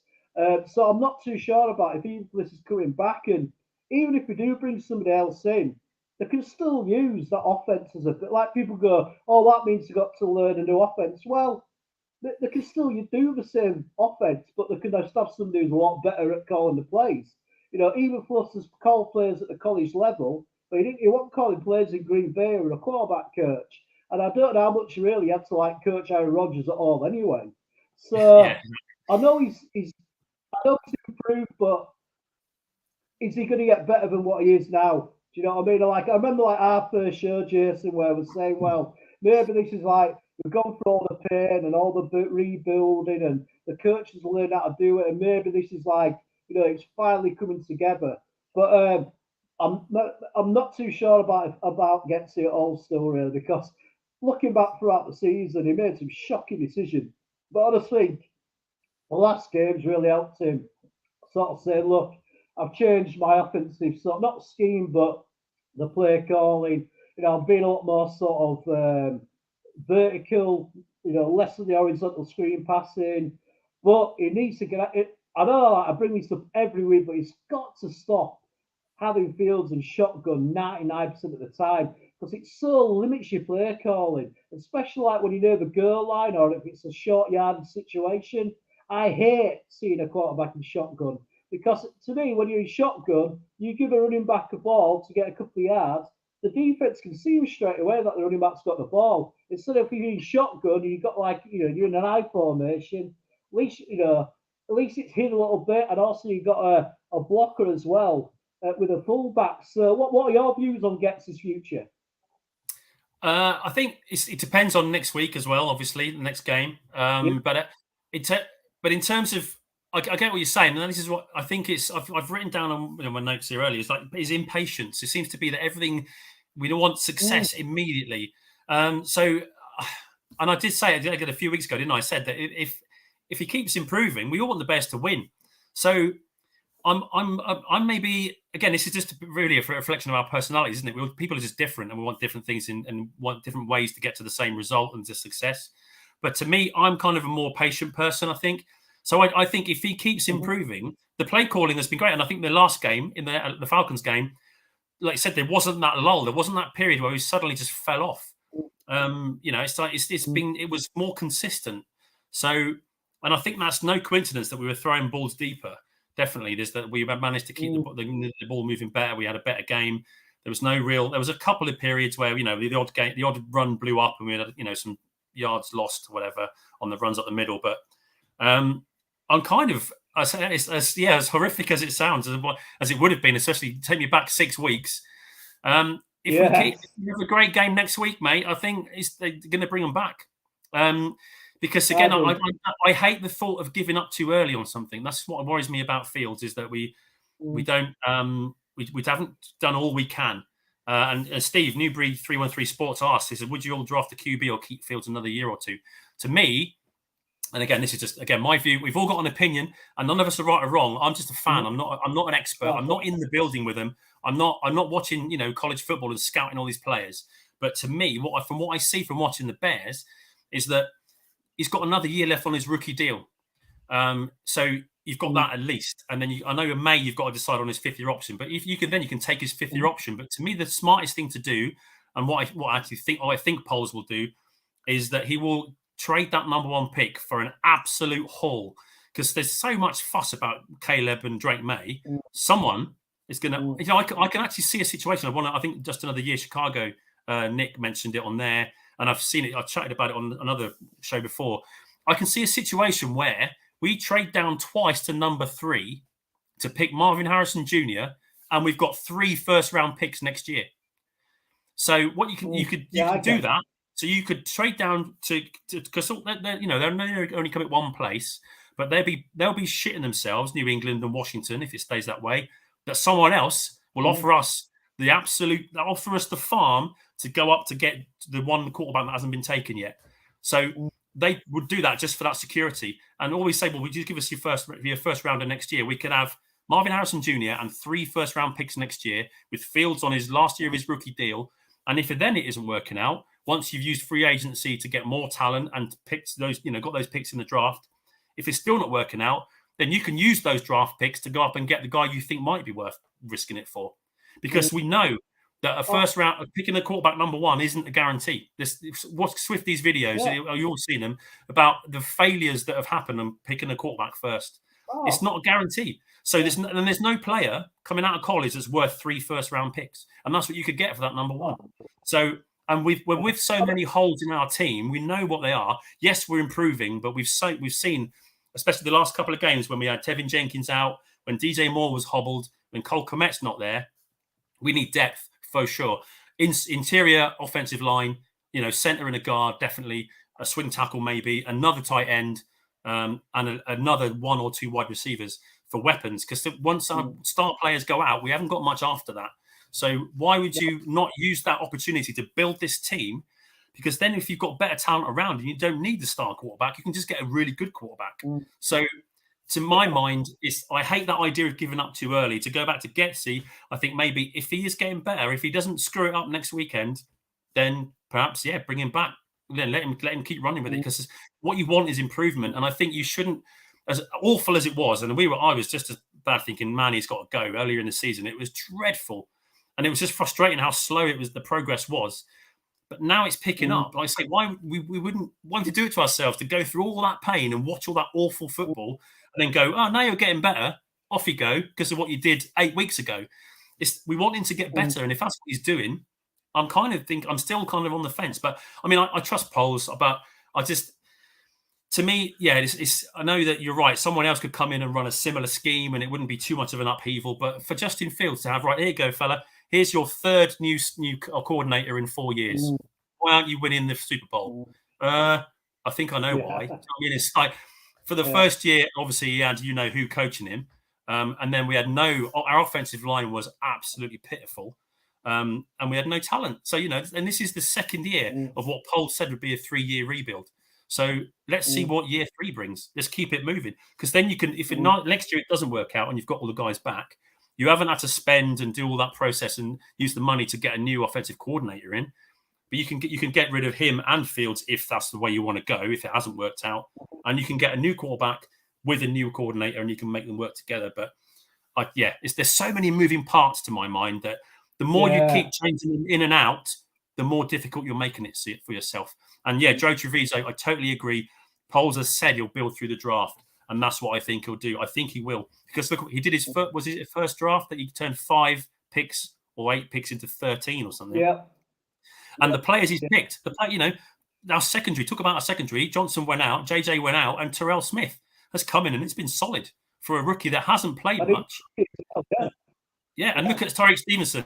So I'm not too sure about if Eagles is coming back, and even if we do bring somebody else in, they can still use that offense as a bit. Like people go, oh, that means you got to learn a new offense. Well, they can still do the same offense, but they can just have somebody who's a lot better at calling the plays. Even Foster's call players at the college level, but he wasn't calling plays in Green Bay or a quarterback coach. And I don't know how much really had to like coach Aaron Rodgers at all anyway. So I know I know he's improved, but is he going to get better than what he is now? Do you know what I mean? Like I remember like our first show, Jason, where I was saying, well, maybe this is like we've gone through all the pain and all the rebuilding, and the coaches learn how to do it, and maybe this is like it's finally coming together. But I'm not too sure about Getsy at all still really because looking back throughout the season, he made some shocking decisions. But I just think the last games really helped him sort of say, look, I've changed my offensive sort not scheme, but the play calling. I've been a lot more sort of vertical, less of the horizontal screen passing. But he needs to get it. I know I bring this up every week, but he's got to stop having Fields and shotgun 99% of the time because it so limits your play calling, especially like when you know the goal line or if it's a short yard situation. I hate seeing a quarterback in shotgun because to me, when you're in shotgun, you give a running back a ball to get a couple of yards. The defense can see him straight away that the running back's got the ball. Instead of you're in shotgun, you've got like you're in an I formation. At least it's hid a little bit, and also you've got a blocker as well with a fullback. So, what are your views on Getsy's future? I think it depends on next week as well. Obviously, the next game. But in terms of, I get what you're saying, and this is what I think it's. I've written down on my notes here earlier. It's like his impatience. It seems to be that everything we don't want success immediately. So, and I did say it a few weeks ago, didn't I? I said that if he keeps improving, we all want the Bears to win. So I'm maybe, again, this is just really a reflection of our personalities, isn't it? People are just different and we want different things and want different ways to get to the same result and to success. But to me, I'm kind of a more patient person, I think. So I think if he keeps improving, the play calling has been great. And I think the last game, in the Falcons game, like I said, there wasn't that lull. There wasn't that period where he suddenly just fell off. It was more consistent. So, and I think that's no coincidence that we were throwing balls deeper. Definitely, there's that we managed to keep the ball moving better. We had a better game. There was a couple of periods where the odd run blew up and we had some yards lost, or whatever, on the runs up the middle. But I'm kind of as horrific as it sounds, as it would have been, especially take me back 6 weeks. If we have a great game next week, mate, I think they're going to bring them back. Because again, I hate the thought of giving up too early on something. That's what worries me about Fields, is that we haven't done all we can. And Steve Newbury 313 Sports asked, he said, would you all draft the QB or keep Fields another year or two? To me, And again, this is just my view. We've all got an opinion, and none of us are right or wrong. I'm just a fan. I'm not an expert. I'm not in the building with them. I'm not watching college football and scouting all these players. But to me, from what I see from watching the Bears, is that he's got another year left on his rookie deal. So you've got that at least, and then I know in May you've got to decide on his 5th-year option. But if you can, then you can take his 5th-year option. But to me, the smartest thing to do, and what I think Poles will do, is that he will trade that number 1 pick for an absolute haul, because there's so much fuss about Caleb and Drake May. Someone is going to, I can actually see a situation. I think just another year, Chicago, Nick mentioned it on there, and I've seen it. I chatted about it on another show before. I can see a situation where we trade down twice to number 3 to pick Marvin Harrison Jr., and we've got 3 first-round picks next year. So what you could do that. So you could trade down to because they're only come at one place, but they'll be shitting themselves, New England and Washington, if it stays that way. That someone else will offer us the farm to go up to get the one quarterback that hasn't been taken yet. So they would do that just for that security, and always say, "Well, would you give us your first rounder next year? We could have Marvin Harrison Jr. and 3 first-round picks next year, with Fields on his last year of his rookie deal. And if it isn't working out, once you've used free agency to get more talent and picked those, got those picks in the draft, if it's still not working out, then you can use those draft picks to go up and get the guy you think might be worth risking it for. Because we know that a first round, picking a quarterback number 1 isn't a guarantee. Watch Swifty's videos, you've all seen them, about the failures that have happened on picking a quarterback first. It's not a guarantee. So there's no player coming out of college that's worth 3 first-round picks. And that's what you could get for that number 1. So... And we're with so many holes in our team, we know what they are. Yes, we're improving, but we've seen, especially the last couple of games, when we had Tevin Jenkins out, when DJ Moore was hobbled, when Cole Kmet's not there, we need depth for sure. Interior offensive line, center and a guard, definitely a swing tackle, maybe another tight end, and another 1 or 2 wide receivers for weapons. Because once our star players go out, we haven't got much after that. So why would you not use that opportunity to build this team? Because then if you've got better talent around and you don't need the star quarterback, you can just get a really good quarterback. So to my mind, I hate that idea of giving up too early. To go back to Getsy, I think maybe if he is getting better, if he doesn't screw it up next weekend, then perhaps, bring him back. Then let him keep running with it, because what you want is improvement. And I think you shouldn't, as awful as it was, and I was just as bad thinking, man, he's got to go earlier in the season. It was dreadful. And it was just frustrating how slow the progress was. But now it's picking up. Like I say, why we wouldn't want to do it to ourselves, to go through all that pain and watch all that awful football and then go, oh, now you're getting better. Off you go because of what you did 8 weeks ago. We want him to get better. And if that's what he's doing, I'm still kind of on the fence. But I mean, I trust Poles, but to me, I know that you're right. Someone else could come in and run a similar scheme and it wouldn't be too much of an upheaval. But for Justin Fields to have, right, here you go, fella. Here's your 3rd new coordinator in 4 years. Why aren't you winning the Super Bowl? I think I know why. I mean, it's like for the first year, obviously he had who coaching him, and then we had our offensive line was absolutely pitiful, and we had no talent. So and this is the 2nd year of what Paul said would be a 3-year rebuild. So let's see what year 3 brings. Let's keep it moving, because then you can, if next year it doesn't work out and you've got all the guys back. You haven't had to spend and do all that process and use the money to get a new offensive coordinator in, but you can get rid of him and Fields if that's the way you want to go, if it hasn't worked out, and you can get a new quarterback with a new coordinator and you can make them work together. But there's so many moving parts to my mind that the more you keep changing them in and out, the more difficult you're making it for yourself. And Joe Treviso, I totally agree. Poles has said he'll build through the draft. And that's what I think he'll do. I think he will. Because look, he did his first draft that he turned 5 picks or 8 picks into 13 or something. Yeah. And the players he's picked, our secondary, talk about our secondary. Johnson went out, JJ went out, and Terrell Smith has come in and it's been solid for a rookie that hasn't played much. And look at Tariq Stevenson.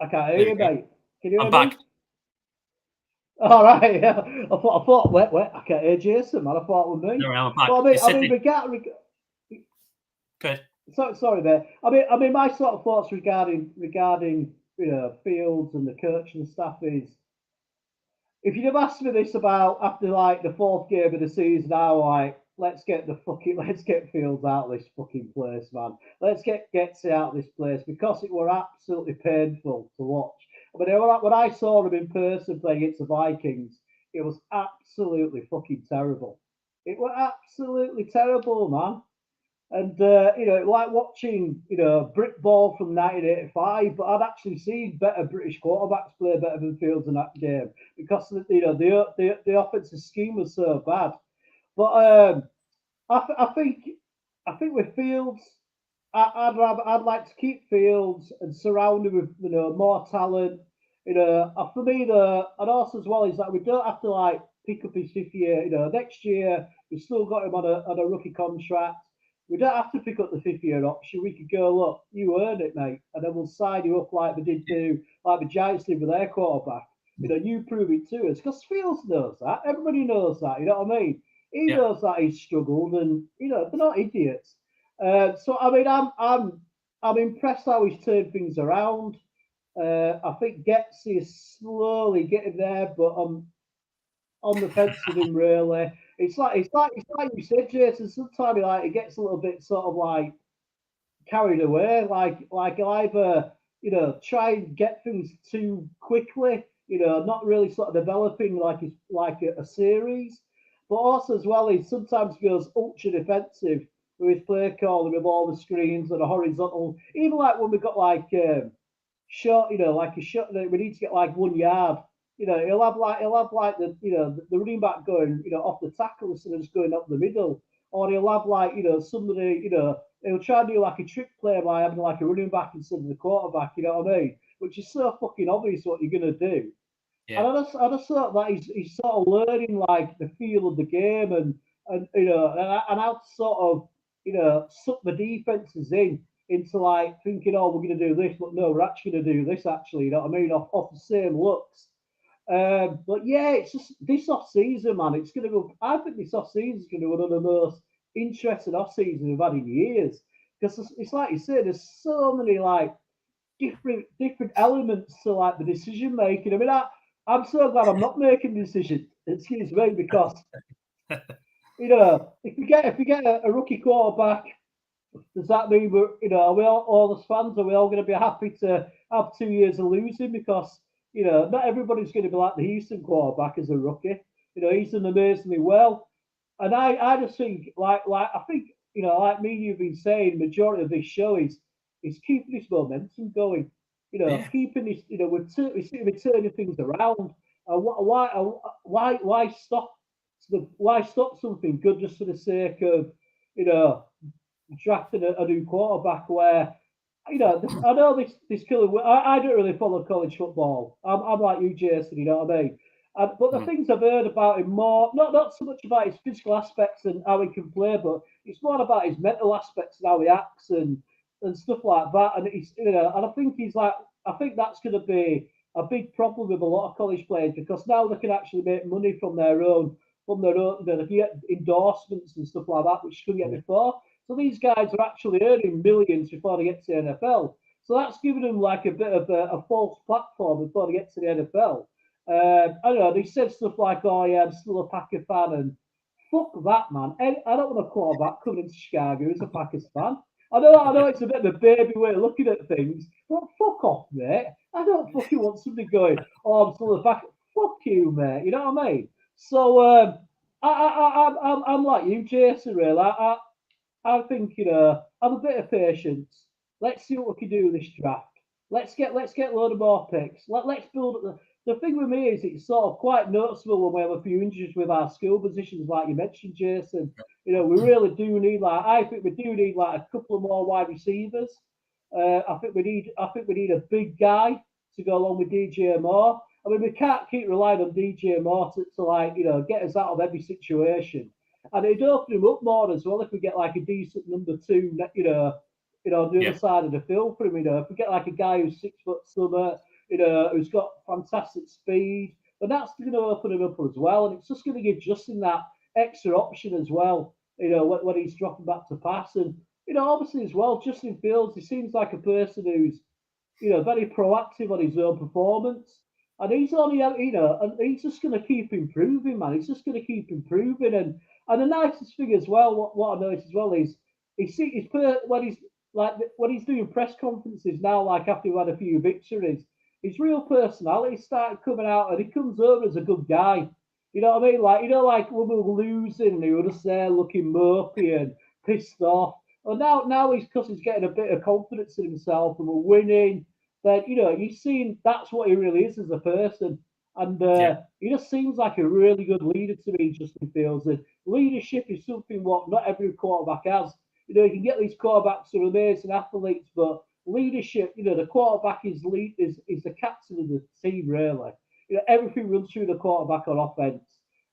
I can't hear you, mate. Can you hear I'm back. All right, yeah. I thought, wait, I can't hear Jason, man. I thought it was me. No, I'm back. Well, Good. Sorry there. I mean, my sort of thoughts regarding Fields and the coaching staff is. If you'd have asked me this about after like the fourth game of the season, I like let's get Fields out of this fucking place, man. Let's get Getsy out of this place because it were absolutely painful to watch. I mean, when I saw him in person playing against the Vikings, it was absolutely fucking terrible. It was absolutely terrible, man. And like watching, brick ball from 1985, but I'd actually seen better British quarterbacks play better than Fields in that game because the offensive scheme was so bad. But I think with Fields, I'd like to keep Fields and surround him with more talent. For me, and also as well is that we don't have to like pick up his fifth year. Next year we've still got him on a rookie contract. We don't have to pick up the fifth year option. We could go, look, you earned it, mate, and then we'll sign you up like the Giants did with their quarterback. You prove it to us because Fields knows that. Everybody knows that. You know what I mean? He knows that he's struggled, and they're not idiots. So I mean, I'm impressed how he's turned things around. I think Getsy is slowly getting there, but on the fence with him really. It's like you said, Jason. Sometimes he gets a little bit sort of like carried away, like he'll either try and get things too quickly, not really sort of developing like a series, but also as well he sometimes goes ultra defensive with his play calling with all the screens and a horizontal. Even like when we got like shot, like a shot that we need to get like 1 yard. He'll have like the running back going, off the tackle instead of just going up the middle. Or he'll have like, somebody, he'll try and do like a trick play by having like a running back instead of the quarterback, you know what I mean? Which is so fucking obvious what you're gonna do. Yeah. And I just thought that he's sort of learning like the feel of the game and how to sort of suck the defenses into like thinking, oh, we're gonna do this, but no, we're actually gonna do this actually, you know what I mean? Off the same looks. But yeah, it's just this off season, man. It's gonna go. I think this off season is gonna be one of the most interesting off seasons we've had in years because it's like you said, there's so many like different elements to like the decision making. I mean, I'm so glad I'm not making decisions. Excuse me, because if we get a rookie quarterback, does that mean are we all as fans, are we all going to be happy to have 2 years of losing? Because, not everybody's going to be like the Houston quarterback as a rookie. He's done amazingly well. And I just think, I think, like me, you've been saying, majority of this show is keeping this momentum going. Keeping this, we're turning things around. Why stop? Why stop something good just for the sake of, you know, drafting a new quarterback where I know this killer. I don't really follow college football. I'm like you, Jason. You know what I mean? But the things I've heard about him more, not so much about his physical aspects and how he can play, but it's more about his mental aspects and how he acts and stuff like that. And and I think I think that's going to be a big problem with a lot of college players because now they can actually make money from their own, they can get endorsements and stuff like that, which you couldn't get before. So these guys are actually earning millions before they get to the NFL. So that's giving them like a bit of a false platform before they get to the NFL. I don't know. They said stuff like, "Oh yeah, I'm still a Packer fan," and fuck that, man. I don't want a quarterback coming into Chicago who's a Packers fan. I know, it's a bit of a baby way of looking at things, but fuck off, mate. I don't fucking want somebody going, "Oh, I'm still a Packer." Fuck you, mate. You know what I mean? So I'm like you, Jason. Really, I think have a bit of patience. Let's see what we can do with this draft. Let's get a load of more picks. Let's build up the thing with me is it's sort of quite noticeable when we have a few injuries with our skill positions, like you mentioned, Jason. We really do need I think we do need like a couple of more wide receivers. I think we need a big guy to go along with DJ Moore. I mean, we can't keep relying on DJ Moore to get us out of every situation. And it'd open him up more as well if we get like a decent number two, on the other side of the field for him. If we get like a guy who's 6 foot summer, who's got fantastic speed, but that's going to open him up as well. And it's just going to give Justin that extra option as well, when he's dropping back to pass. And, obviously as well, Justin Fields, he seems like a person very proactive on his own performance. And he's only, and he's just going to keep improving, man. He's just going to keep improving. And the nicest thing as well, what I noticed as well is when he's doing press conferences now, like after he had a few victories, his real personality started coming out, and he comes over as a good guy. You know what I mean? Like when we were losing, he was just there looking mopey and pissed off. Well, now he's getting a bit of confidence in himself, and we're winning. Then you've seen that's what he really is as a person, and he just seems like a really good leader to me. Justin Fields, and leadership is something what not every quarterback has. You can get these quarterbacks who are amazing athletes, but leadership, the quarterback is the captain of the team, really. Everything runs through the quarterback on offense.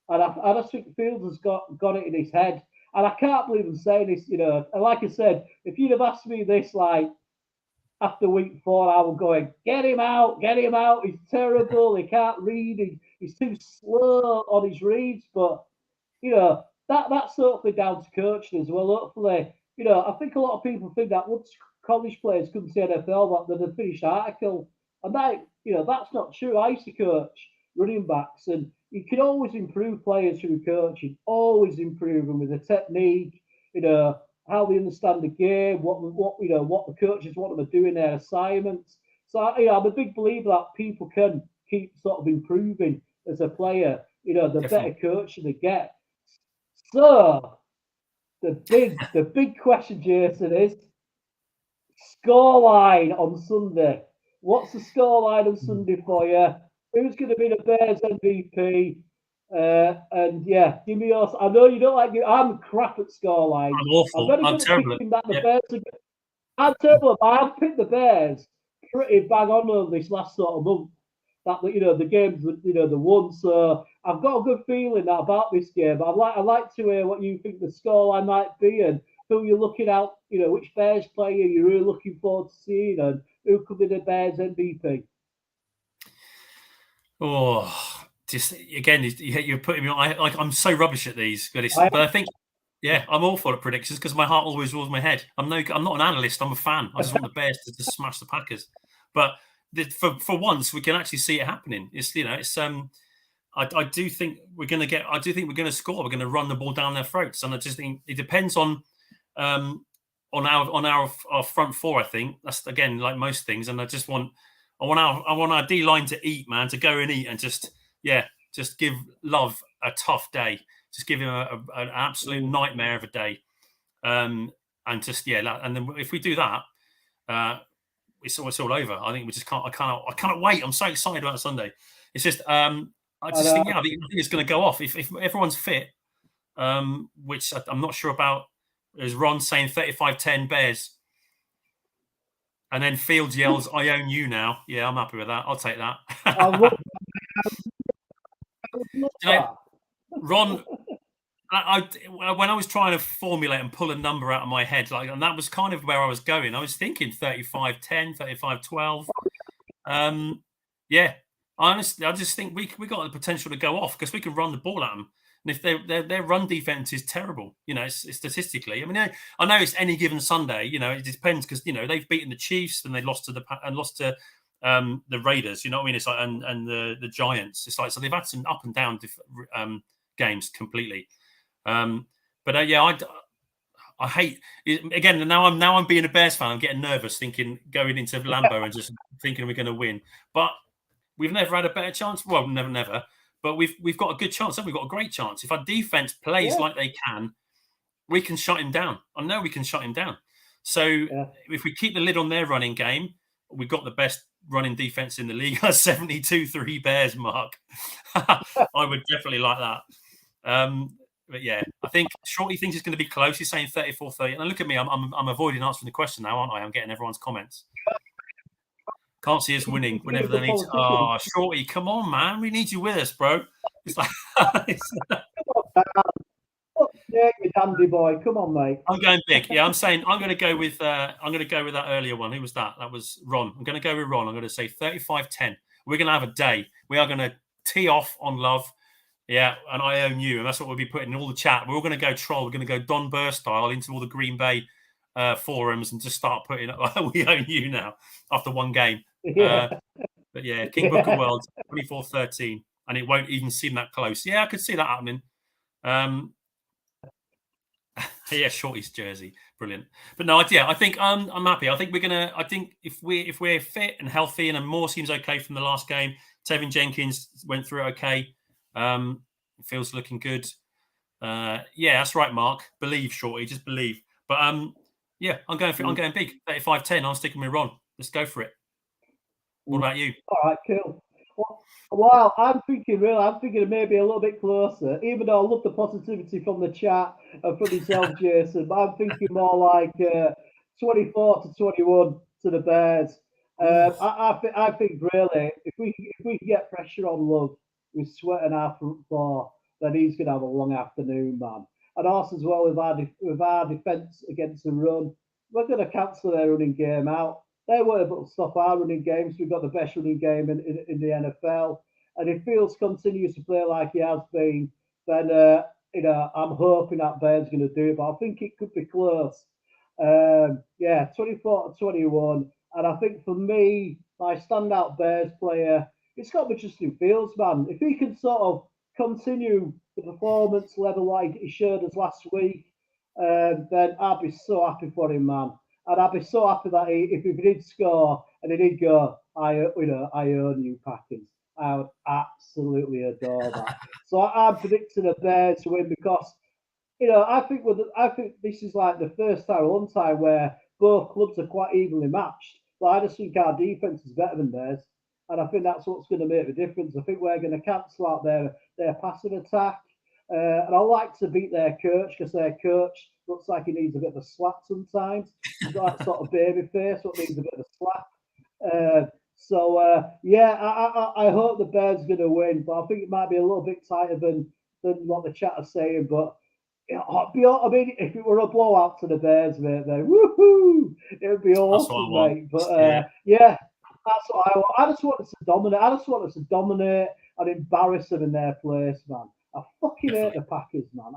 And I just think Fields has got it in his head. And I can't believe I'm saying this, And like I said, if you'd have asked me this, like, after week 4, I was going, get him out, he's terrible, he can't read, he's too slow on his reads. But, that's hopefully down to coaching as well. Hopefully, I think a lot of people think that once college players come to the NFL, that they're the finished article. And that's not true. I used to coach running backs, and you can always improve players through coaching, always improve them with the technique, how they understand the game, what the coaches want them to do in their assignments. So I'm a big believer that people can keep sort of improving as a player. The Definitely. better coaching they get. So the big question, Jason, is scoreline on Sunday. What's the scoreline on Sunday for you? Who's going to be the Bears MVP? And yeah, give me yours. I know you don't like it. I'm crap at scoreline. I'm awful. I'm terrible. That the Bears I'm terrible. I've picked the Bears pretty bang on this last sort of month. That the games the won. So I've got a good feeling about this game. I'd like to hear what you think the scoreline might be and who you're looking out. Which Bears player you're really looking forward to seeing and who could be the Bears MVP. Oh, just again, you're putting me on. I'm so rubbish at these, but I think, yeah, I'm awful at predictions because my heart always rules my head. I'm not an analyst. I'm a fan. I just want the Bears to just smash the Packers. But for once, we can actually see it happening. I do think we're going to score. We're going to run the ball down their throats, and I just think it depends on our front four. I think that's again like most things, and I want our D line to eat, man, to go and eat and just give Love a tough day. Just give him an absolute nightmare of a day. And then if we do that, it's all over. I think we just can't. I cannot wait. I'm so excited about Sunday. It's just I think it's going to go off if everyone's fit, which I'm not sure about. Is Ron saying 35-10 Bears? And then Fields yells, "I own you now." Yeah, I'm happy with that. I'll take that. Ron, when I was trying to formulate and pull a number out of my head, and that was kind of where I was going. I was thinking 35-10, 35-12. Honestly, I just think we got the potential to go off because we can run the ball at them. And if their run defense is terrible, it's statistically. I mean, I know it's any given Sunday. It depends because they've beaten the Chiefs and they lost to the Raiders. You know what I mean? It's like and the Giants. It's like so they've had some up and down games completely. I hate it. Again. Now I'm being a Bears fan. I'm getting nervous thinking going into Lambeau and just thinking we're going to win. But we've never had a better chance. Well, never. But we've got a good chance. We've got a great chance. If our defense plays like they can, we can shut him down. I know we can shut him down. So if we keep the lid on their running game, we've got the best running defense in the league. 72-3 Bears, Mark. I would definitely like that. But yeah, I think Shorty thinks it's going to be close. He's saying 34-30. And look at me, I'm avoiding answering the question now, aren't I? I'm getting everyone's comments. Can't see us winning whenever they need to. Oh, Shorty, come on, man. We need you with us, bro. It's like yeah, you dandy boy. Come on, mate. I'm going big. Yeah, I'm saying I'm going to go with that earlier one. Who was that? That was Ron. I'm going to go with Ron. I'm going to say 35-10. We're going to have a day. We are going to tee off on Love. Yeah, and I own you. And that's what we'll be putting in all the chat. We're all going to go troll. We're going to go Don Burr style into all the Green Bay forums and just start putting up, we own you now after one game. Yeah. But yeah, King Booker World 24-13, and it won't even seem that close. Yeah, I could see that happening. Yeah, Shorty's jersey, brilliant. But no, I think I'm happy. I think we're gonna. I think if we're fit and healthy, and Moore seems okay from the last game. Tevin Jenkins went through okay. Feels looking good. Yeah, that's right, Mark. Believe, Shorty, just believe. But yeah, I'm going big. 35-10. I'm sticking with Ron. Let's go for it. What about you? All right, cool. Well, I'm thinking maybe a little bit closer, even though I love the positivity from the chat and from yourself, Jason, but I'm thinking more like 24-21 to the Bears. I think really, if we can get pressure on Love with Sweat and our front four, then he's going to have a long afternoon, man. And also as well with our defence against the run, we're going to cancel their running game out. They won't able to stop our running games. We've got the best running game in the NFL. And if Fields continues to play like he has been, then I'm hoping that Bears going to do it. But I think it could be close. 24-21. And I think for me, my standout Bears player, it's got to be Justin Fields, man. If he can sort of continue the performance level like he showed us last week, then I'd be so happy for him, man. And I'd be so happy that if he did score and he did go, I own you, Packers. I would absolutely adore that. So I'm predicting the Bears to win because, I think this is like the first time, one time where both clubs are quite evenly matched. But I just think our defense is better than theirs, and I think that's what's going to make the difference. I think we're going to cancel out their passive attack. And I like to beat their coach because their coach looks like he needs a bit of a slap sometimes. He's got that sort of baby face, what needs a bit of a slap. I hope the Bears are going to win, but I think it might be a little bit tighter than what the chat is saying. But if it were a blowout to the Bears, mate, then woohoo, it would be awesome, mate. But that's what I want. I just want us to dominate. I just want us to dominate and embarrass them in their place, man. I fucking hate the Packers, man.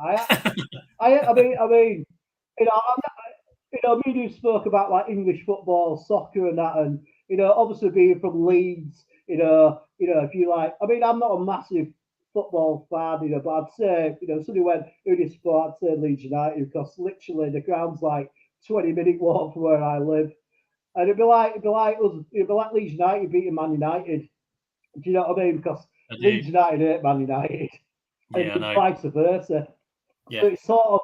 I mean, me who spoke about like English football, soccer, and that, and obviously being from Leeds, if you like, I mean, I'm not a massive football fan, but I'd say, somebody went, who do you support? I'd say Leeds United because literally the ground's like 20-minute walk from where I live, and it'd be like Leeds United beating Man United. Do you know what I mean? Because Leeds United hate Man United. Yeah, and vice versa. Yeah. So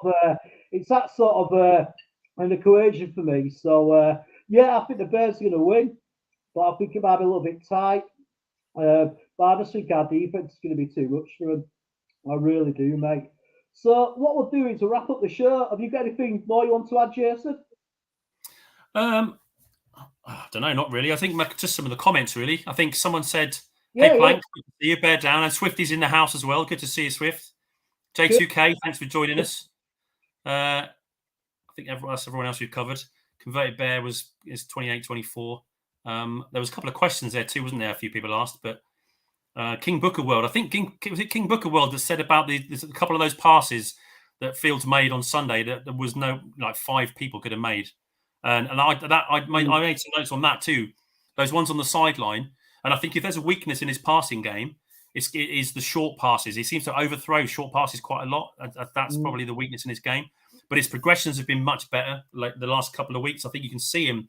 it's that sort of an equation for me. So I think the Bears are going to win, but I think it might be a little bit tight. But I just think our defense is going to be too much for them. I really do, mate. So what we'll do is we'll wrap up the show. Have you got anything more you want to add, Jason? I don't know, not really. I think just some of the comments, really. I think someone said, hey, Plank, good to see you, bear down. And Swifty's in the house as well. Good to see you, Swift. J2K, thanks for joining us. I think everyone else we've covered. Converted Bear is 28-24. There was a couple of questions there too, wasn't there? A few people asked, but King Booker World. I think was it King Booker World that said about a couple of those passes that Fields made on Sunday that there was no 5 people could have made, and I made some notes on that too. Those ones on the sideline, and I think if there's a weakness in his passing game, it is the short passes. He seems to overthrow short passes quite a lot. That's probably the weakness in his game. But his progressions have been much better like the last couple of weeks. I think you can see him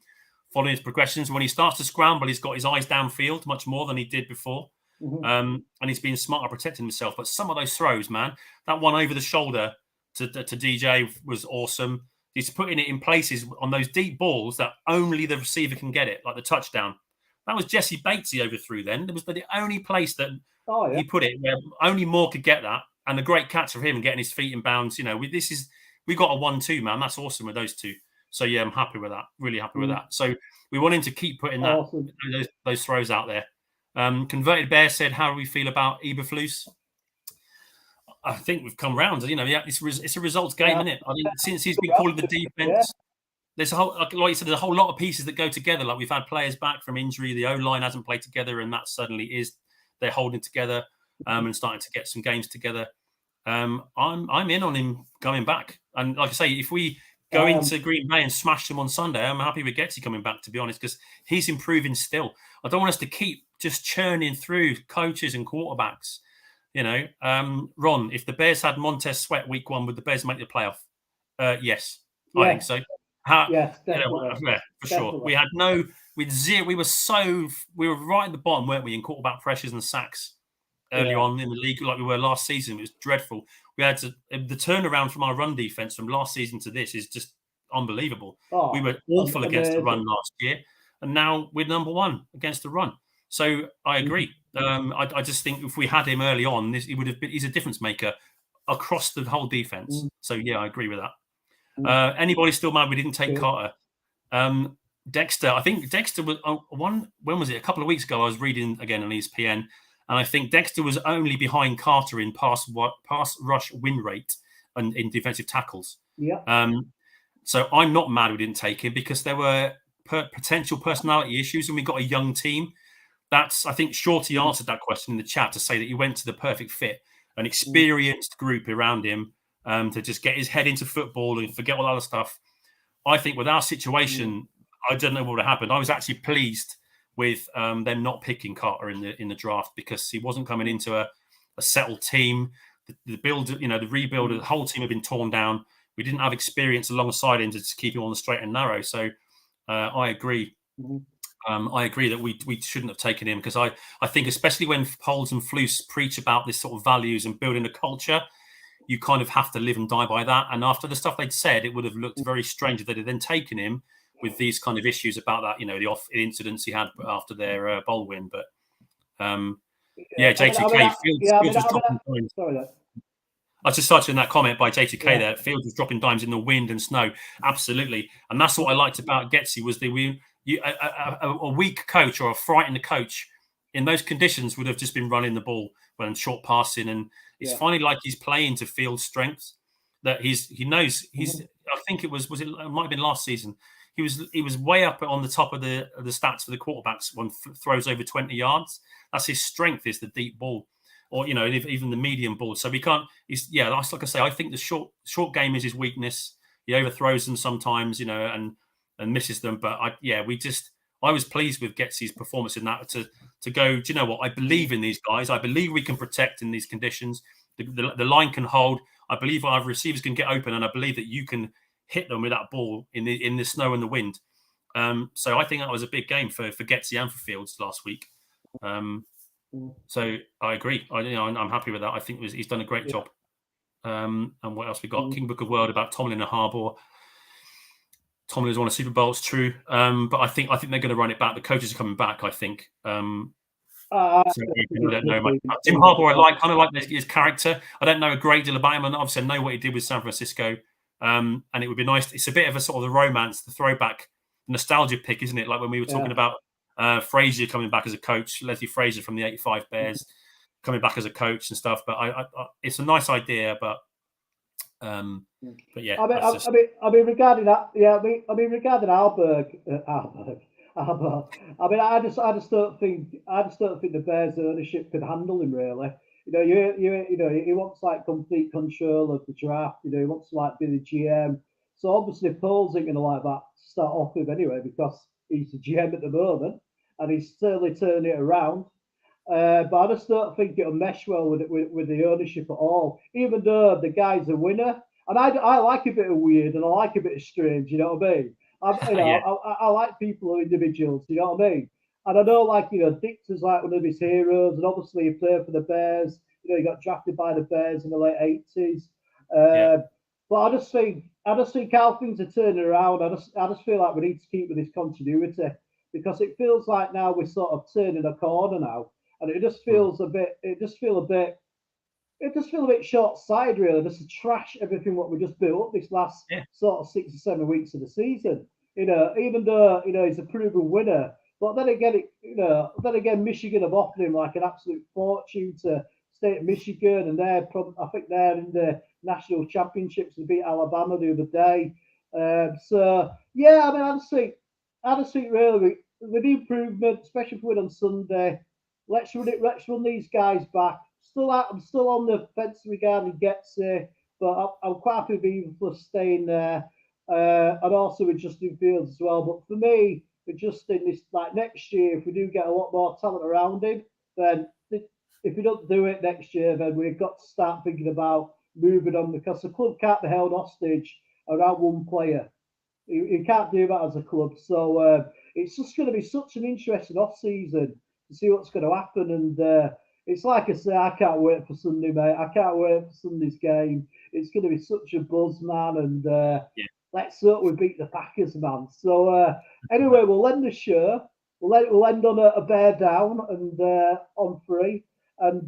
following his progressions. When he starts to scramble, he's got his eyes downfield much more than he did before. And he's been smart at protecting himself. But some of those throws, man, that one over the shoulder to DJ was awesome. He's putting it in places on those deep balls that only the receiver can get it, like the touchdown. That was Jesse Bates he overthrew then. It was the only place that he put it where only Moore could get that. And a great catch of him getting his feet in bounds. We got a 1-2, man. That's awesome with those two. So, yeah, I'm happy with that. Really happy with that. So we want him to keep putting those throws out there. Converted Bear said, how do we feel about Eberflus? I think we've come round. It's a results game, isn't it? I mean, since he's been calling the defense, there's a whole, like you said, there's a whole lot of pieces that go together. Like we've had players back from injury. The O-line hasn't played together, and that suddenly they're holding together and starting to get some games together. I'm in on him coming back. And like I say, if we go into Green Bay and smash them on Sunday. I'm happy with Getsy coming back, to be honest, because he's improving still. I don't want us to keep just churning through coaches and quarterbacks. Ron, if the Bears had Montez Sweat week 1, would the Bears make the playoff? Yes, I think so. Yes, definitely. For sure. We had zero. We were right at the bottom, weren't we, in quarterback pressures and sacks early on in the league, like we were last season. It was dreadful. We had the turnaround from our run defense from last season to this is just unbelievable. We were awful against the run last year, and now we're number 1 against the run. So I agree. I just think if we had him early on, he would have been. He's a difference maker across the whole defense. So yeah, I agree with that. Anybody still mad we didn't take Carter? Dexter, I think Dexter was when was it? A couple of weeks ago, I was reading again on ESPN, and I think Dexter was only behind Carter in pass rush win rate and in defensive tackles. Yeah. So I'm not mad we didn't take him because there were potential personality issues, and we got a young team. I think Shorty answered that question in the chat to say that he went to the perfect fit, an experienced group around him to just get his head into football and forget all other stuff. I think with our situation, I don't know what would have happened. I was actually pleased with them not picking Carter in the draft because he wasn't coming into a settled team. The rebuild, the whole team had been torn down. We didn't have experience alongside him to just keep him on the straight and narrow. So I agree. I agree that we shouldn't have taken him because I think especially when Poles and Flus preach about this sort of values and building a culture, you kind of have to live and die by that. And after the stuff they'd said, it would have looked very strange if they'd have then taken him with these kind of issues about that, the incidents he had after their bowl win. But JTK, Fields was dropping dimes. Sorry, I was just touching that comment by JTK there. Fields was dropping dimes in the wind and snow. Absolutely. And that's what I liked about Getsy was a weak coach or a frightened coach in those conditions would have just been running the ball when short passing. And it's finally like he's playing to Fields' strengths that he knows I think it might have been last season. He was way up on the top of the stats for the quarterbacks when throws over 20 yards. That's his strength is the deep ball or, even the medium ball. So we can't, that's like I say, I think the short game is his weakness. He overthrows them sometimes, and misses them. But I was pleased with Getsy's performance in that to go, do you know what? I believe in these guys. I believe we can protect in these conditions. The line can hold. I believe our receivers can get open, and I believe that you can hit them with that ball in the snow and the wind. So I think that was a big game for Getsy and for Fields last week. So I agree. I'm happy with that. I think he's done a great job. And what else we got? King Book of World about Tomlin and Harbaugh. Tomlin's won a Super Bowl. It's true, but I think they're going to run it back. The coaches are coming back. I think. I don't know much. Tim Harbaugh, I kind of like his character. I don't know a great deal about him, and obviously I know what he did with San Francisco. And it would be nice. It's a bit of a sort of the romance, the throwback, nostalgia pick, isn't it? Like when we were talking about Frazier coming back as a coach, Leslie Frazier from the '85 Bears coming back as a coach and stuff. But it's a nice idea, but yeah. I mean, regarding that, regarding Alberg. I mean, I just don't think the Bears ownership could handle him really. He wants like complete control of the draft. He wants to like be the GM. So obviously Paul's ain't gonna like that to start off with anyway because he's the GM at the moment and he's certainly turning it around. But I just don't think it'll mesh well with the ownership at all. Even though the guy's a winner, and I like a bit of weird and I like a bit of strange. You know what I mean? I like people or individuals. You know what I mean? And I know, like, Dictor's like one of his heroes, and obviously he played for the Bears. He got drafted by the Bears in the late 80s. But I just think how things are turning around. I just feel like we need to keep with this continuity because it feels like now we're sort of turning a corner now, and it just feels a bit short-sighted, really, just to trash everything what we just built up this last sort of 6 or 7 weeks of the season. Even though he's a proven winner. But then again, Michigan have offered him like an absolute fortune to stay at Michigan, and I think they're in the national championships and beat Alabama the other day. I just think really with the improvement, especially if we win on Sunday, let's run these guys back. I'm still on the fence regarding Getsy, but I'm quite happy with even for staying there. and also with Justin Fields as well. But for me, with Justin, this like next year, if we do get a lot more talent around him, then if we don't do it next year, then we've got to start thinking about moving on because the club can't be held hostage around one player. You can't do that as a club. So it's just going to be such an interesting off season to see what's going to happen. And it's like I say, I can't wait for Sunday, mate. I can't wait for Sunday's game. It's going to be such a buzz, man. And let's hope we beat the Packers, man. So anyway, we'll end the show. We'll end on a bear down and on 3. And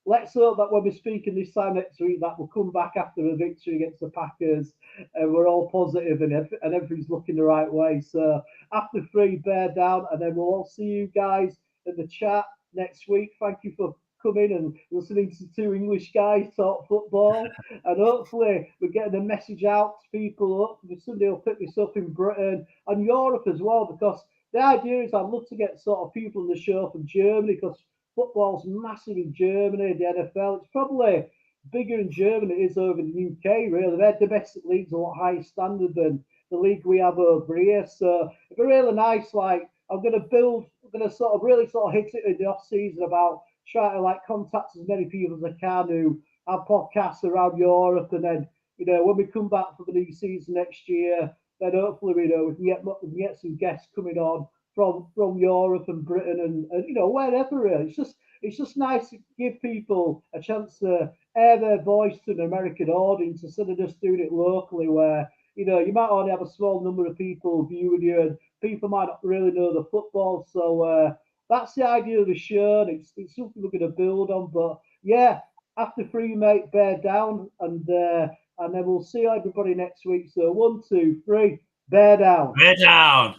let's hope that when we're speaking this time next week, that we'll come back after a victory against the Packers, and we're all positive and everything's looking the right way. So after 3, bear down, and then we'll all see you guys in the chat next week. Thank you for coming and listening to 2 English guys talk football, and hopefully we're getting a message out to people. Hopefully somebody will pick this up in Britain and Europe as well, because the idea is I'd love to get sort of people on the show from Germany, because football's massive in Germany, the NFL. It's probably bigger in Germany than it is over in the UK, really. Their domestic league's a lot higher standard than the league we have over here. So it'd be really nice, like, I'm going to sort of really sort of hit it in the off season about trying to like contact as many people as I can who have podcasts around Europe. And then, when we come back for the new season next year, then hopefully, we can get some guests coming on from Europe and Britain and wherever really. It's just nice to give people a chance to air their voice to an American audience instead of just doing it locally, where you might only have a small number of people viewing you and people might not really know the football. So that's the idea of the show, and it's something we're going to build on. But yeah, after 3, mate, bear down, and then we'll see everybody next week. So 1, 2, 3, bear down. Bear down.